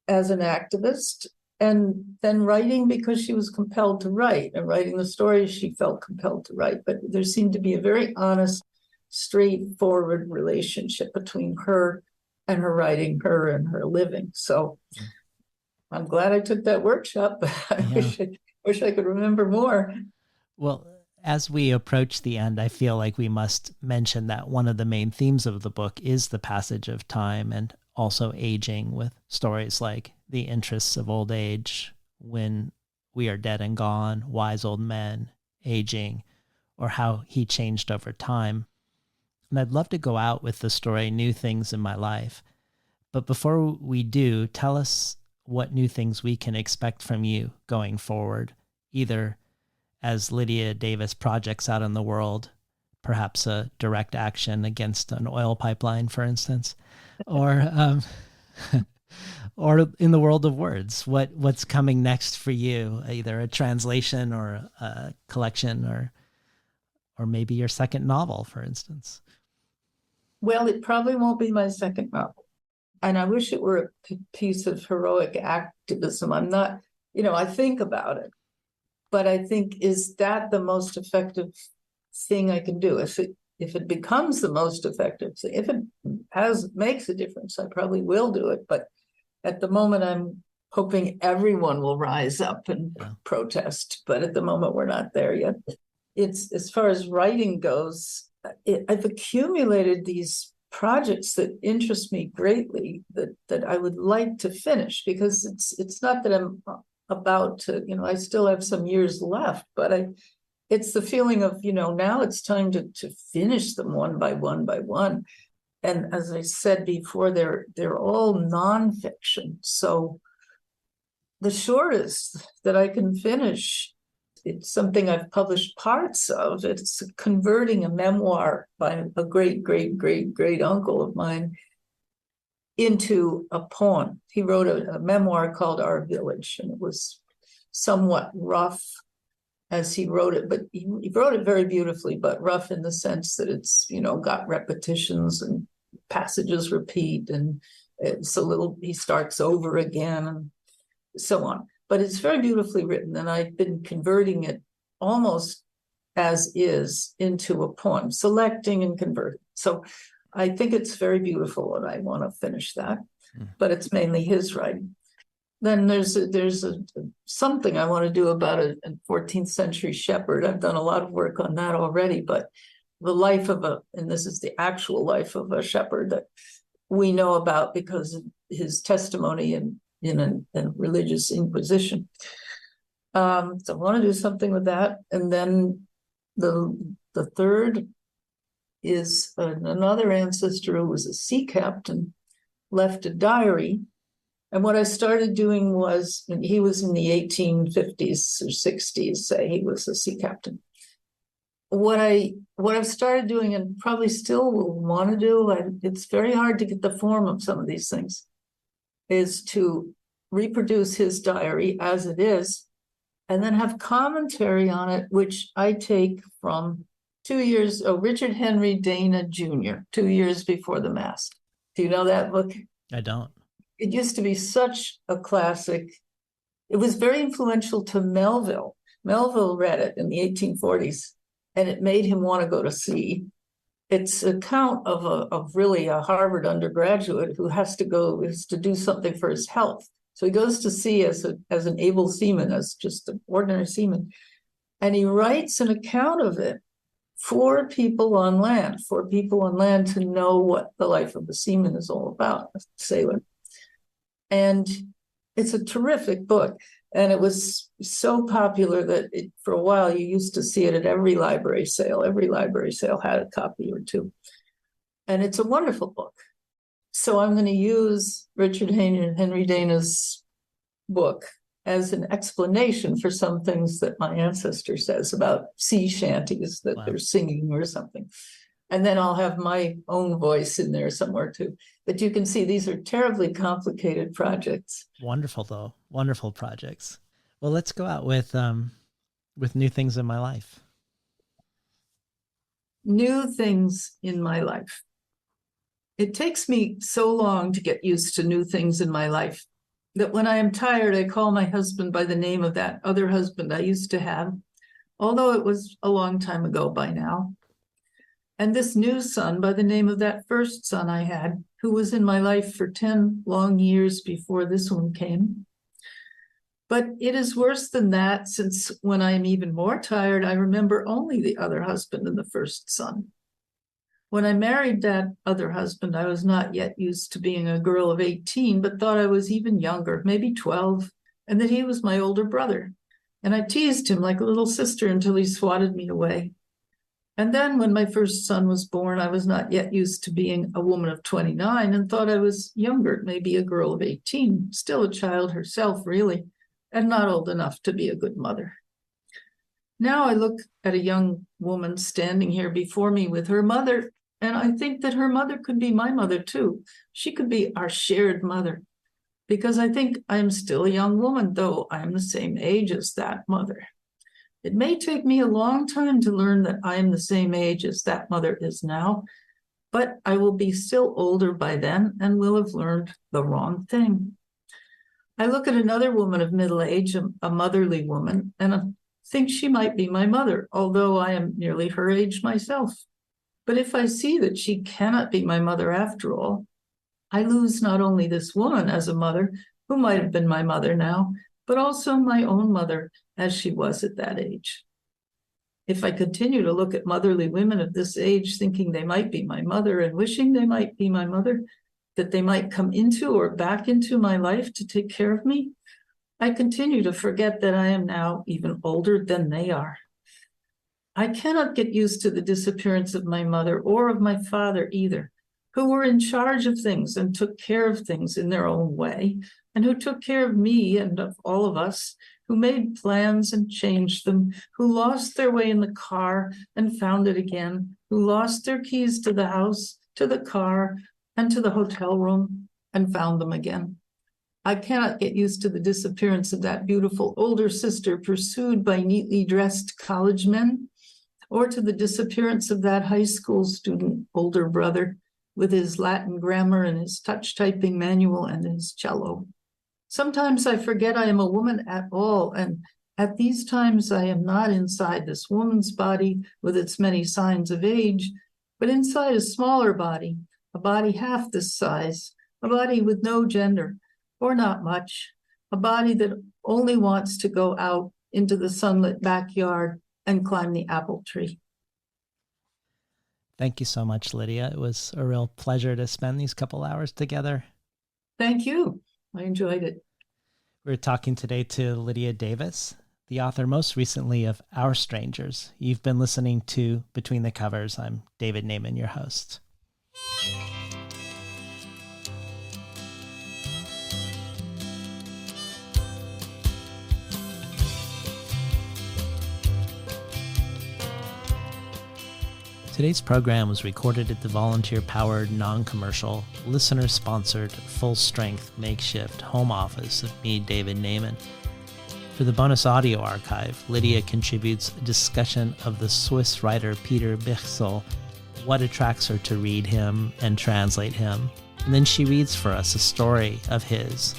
as an activist, and then writing because she was compelled to write, and writing the stories she felt compelled to write. But there seemed to be a very honest, straightforward relationship between her and her writing, her and her living. So I'm glad I took that workshop. I wish I could remember more. Well, as we approach the end, I feel like we must mention that one of the main themes of the book is the passage of time, and also aging, with stories like The Interests of Old Age, When We Are Dead and Gone, Wise Old Men, Aging, or How He Changed Over Time. And I'd love to go out with the story New Things in My Life. But before we do, tell us what new things we can expect from you going forward, either as Lydia Davis projects out in the world, perhaps a direct action against an oil pipeline, for instance, or or in the world of words, what's coming next for you, either a translation or a collection, or maybe your second novel, for instance. Well, it probably won't be my second novel. And I wish it were a piece of heroic activism. I'm not, I think about it, but I think, is that the most effective thing I can do? If it becomes the most effective thing, if it makes a difference, I probably will do it. But at the moment, I'm hoping everyone will rise up and protest. But at the moment, we're not there yet. It's, as far as writing goes, I've accumulated these projects that interest me greatly, that I would like to finish, because it's not that I'm about to, I still have some years left, but it's the feeling of, now it's time to finish them one by one by one. And as I said before, they're all nonfiction. So the shortest that I can finish, it's something I've published parts of. It's converting a memoir by a great, great, great, great uncle of mine into a poem. He wrote a memoir called Our Village, and it was somewhat rough as he wrote it, but he wrote it very beautifully, but rough in the sense that it's, got repetitions and passages repeat, and it's he starts over again. so on. But it's very beautifully written, and I've been converting it almost as is into a poem, selecting and converting. So I think it's very beautiful, and I want to finish that. But it's mainly his writing. Then there's something I want to do about a 14th century shepherd. I've done a lot of work on that already, but the life of and this is the actual life of a shepherd that we know about because of his testimony in a religious inquisition. So I want to do something with that. And then the third is another ancestor who was a sea captain, left a diary. And what I started doing was, he was in the 1850s or 60s, say he was a sea captain. What I've started doing, and probably still will want to do, and it's very hard to get the form of some of these things, is to reproduce his diary as it is, and then have commentary on it, which I take from Richard Henry Dana Jr., 2 years before the Mass. Do you know that book? I don't. It used to be such a classic. It was very influential to Melville. Melville read it in the 1840s, and it made him want to go to sea. It's an account of really a Harvard undergraduate who has to do something for his health. So he goes to sea as an able seaman, as just an ordinary seaman. And he writes an account of it for people on land to know what the life of the seaman is all about, a sailor. And it's a terrific book. And it was so popular that for a while you used to see it at every library sale. Every library sale had a copy or two. And it's a wonderful book. So I'm going to use Richard Henry Dana's book as an explanation for some things that my ancestor says about sea shanties that they're singing or something. And then I'll have my own voice in there somewhere too. But you can see these are terribly complicated projects. Wonderful, though. Wonderful projects. Well, let's go out with New Things in My Life. New things in my life. It takes me so long to get used to new things in my life that when I am tired, I call my husband by the name of that other husband I used to have, although it was a long time ago by now. And this new son by the name of that first son I had, who was in my life for 10 long years before this one came. But it is worse than that, since when I am even more tired, I remember only the other husband and the first son. When I married that other husband, I was not yet used to being a girl of 18, but thought I was even younger, maybe 12, and that he was my older brother. And I teased him like a little sister until he swatted me away. And then when my first son was born, I was not yet used to being a woman of 29 and thought I was younger, maybe a girl of 18, still a child herself, really, and not old enough to be a good mother. Now I look at a young woman standing here before me with her mother, and I think that her mother could be my mother too. She could be our shared mother, because I think I'm still a young woman, though I am the same age as that mother. It may take me a long time to learn that I am the same age as that mother is now, but I will be still older by then and will have learned the wrong thing. I look at another woman of middle age, a motherly woman, and I think she might be my mother, although I am nearly her age myself. But if I see that she cannot be my mother after all, I lose not only this woman as a mother, who might have been my mother now, but also my own mother as she was at that age. If I continue to look at motherly women of this age, thinking they might be my mother and wishing they might be my mother, that they might come into or back into my life to take care of me, I continue to forget that I am now even older than they are. I cannot get used to the disappearance of my mother or of my father either, who were in charge of things and took care of things in their own way, and who took care of me and of all of us, who made plans and changed them, who lost their way in the car and found it again, who lost their keys to the house, to the car, and to the hotel room, and found them again. I cannot get used to the disappearance of that beautiful older sister pursued by neatly dressed college men, or to the disappearance of that high school student older brother with his Latin grammar and his touch typing manual and his cello. Sometimes I forget I am a woman at all, and at these times I am not inside this woman's body with its many signs of age, but inside a smaller body, a body half this size, a body with no gender, or not much, a body that only wants to go out into the sunlit backyard and climb the apple tree. Thank you so much, Lydia. It was a real pleasure to spend these couple hours together. Thank you. I enjoyed it. We're talking today to Lydia Davis, the author most recently of Our Strangers. You've been listening to Between the Covers. I'm David Naiman, your host. Today's program was recorded at the volunteer-powered, non-commercial, listener-sponsored, full-strength makeshift home office of me, David Naiman. For the bonus audio archive, Lydia contributes a discussion of the Swiss writer Peter Bichsel, what attracts her to read him and translate him, and then she reads for us a story of his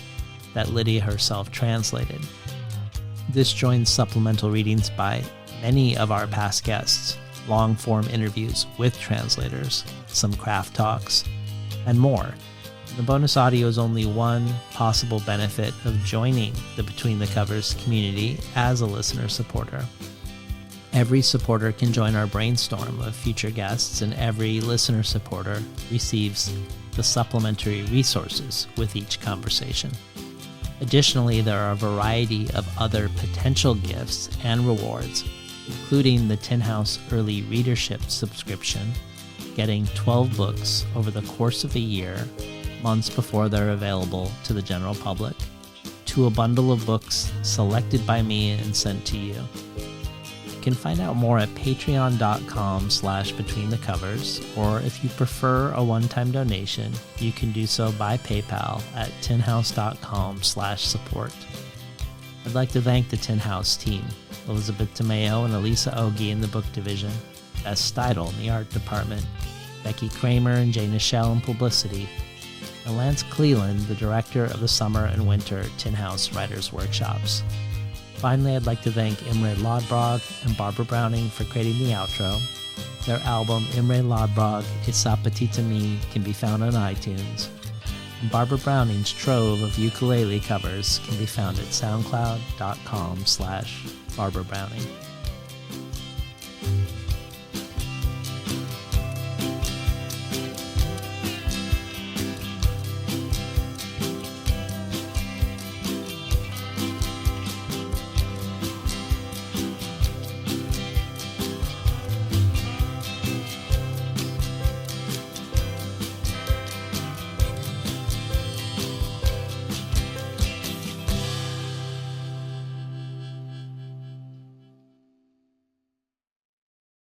that Lydia herself translated. This joins supplemental readings by many of our past guests, long-form interviews with translators, some craft talks, and more. The bonus audio is only one possible benefit of joining the Between the Covers community as a listener supporter. Every supporter can join our brainstorm of future guests, and every listener supporter receives the supplementary resources with each conversation. Additionally, there are a variety of other potential gifts and rewards, including the Tin House Early Readership subscription, getting 12 books over the course of a year, months before they're available to the general public, to a bundle of books selected by me and sent to you. You can find out more at patreon.com/betweenthecovers, or if you prefer a one-time donation, you can do so by PayPal at tinhouse.com/support. I'd like to thank the Tin House team, Elizabeth DeMeo and Elisa Ogie in the book division, Beth Steidel in the art department, Becky Kramer and Jay Nichelle in publicity, and Lance Cleland, the director of the summer and winter Tin House Writers Workshops. Finally, I'd like to thank Imre Lodbrog and Barbara Browning for creating the outro. Their album, Imre Lodbrog, Issa Petita Me, can be found on iTunes. And Barbara Browning's trove of ukulele covers can be found at soundcloud.com/Barbara Browning.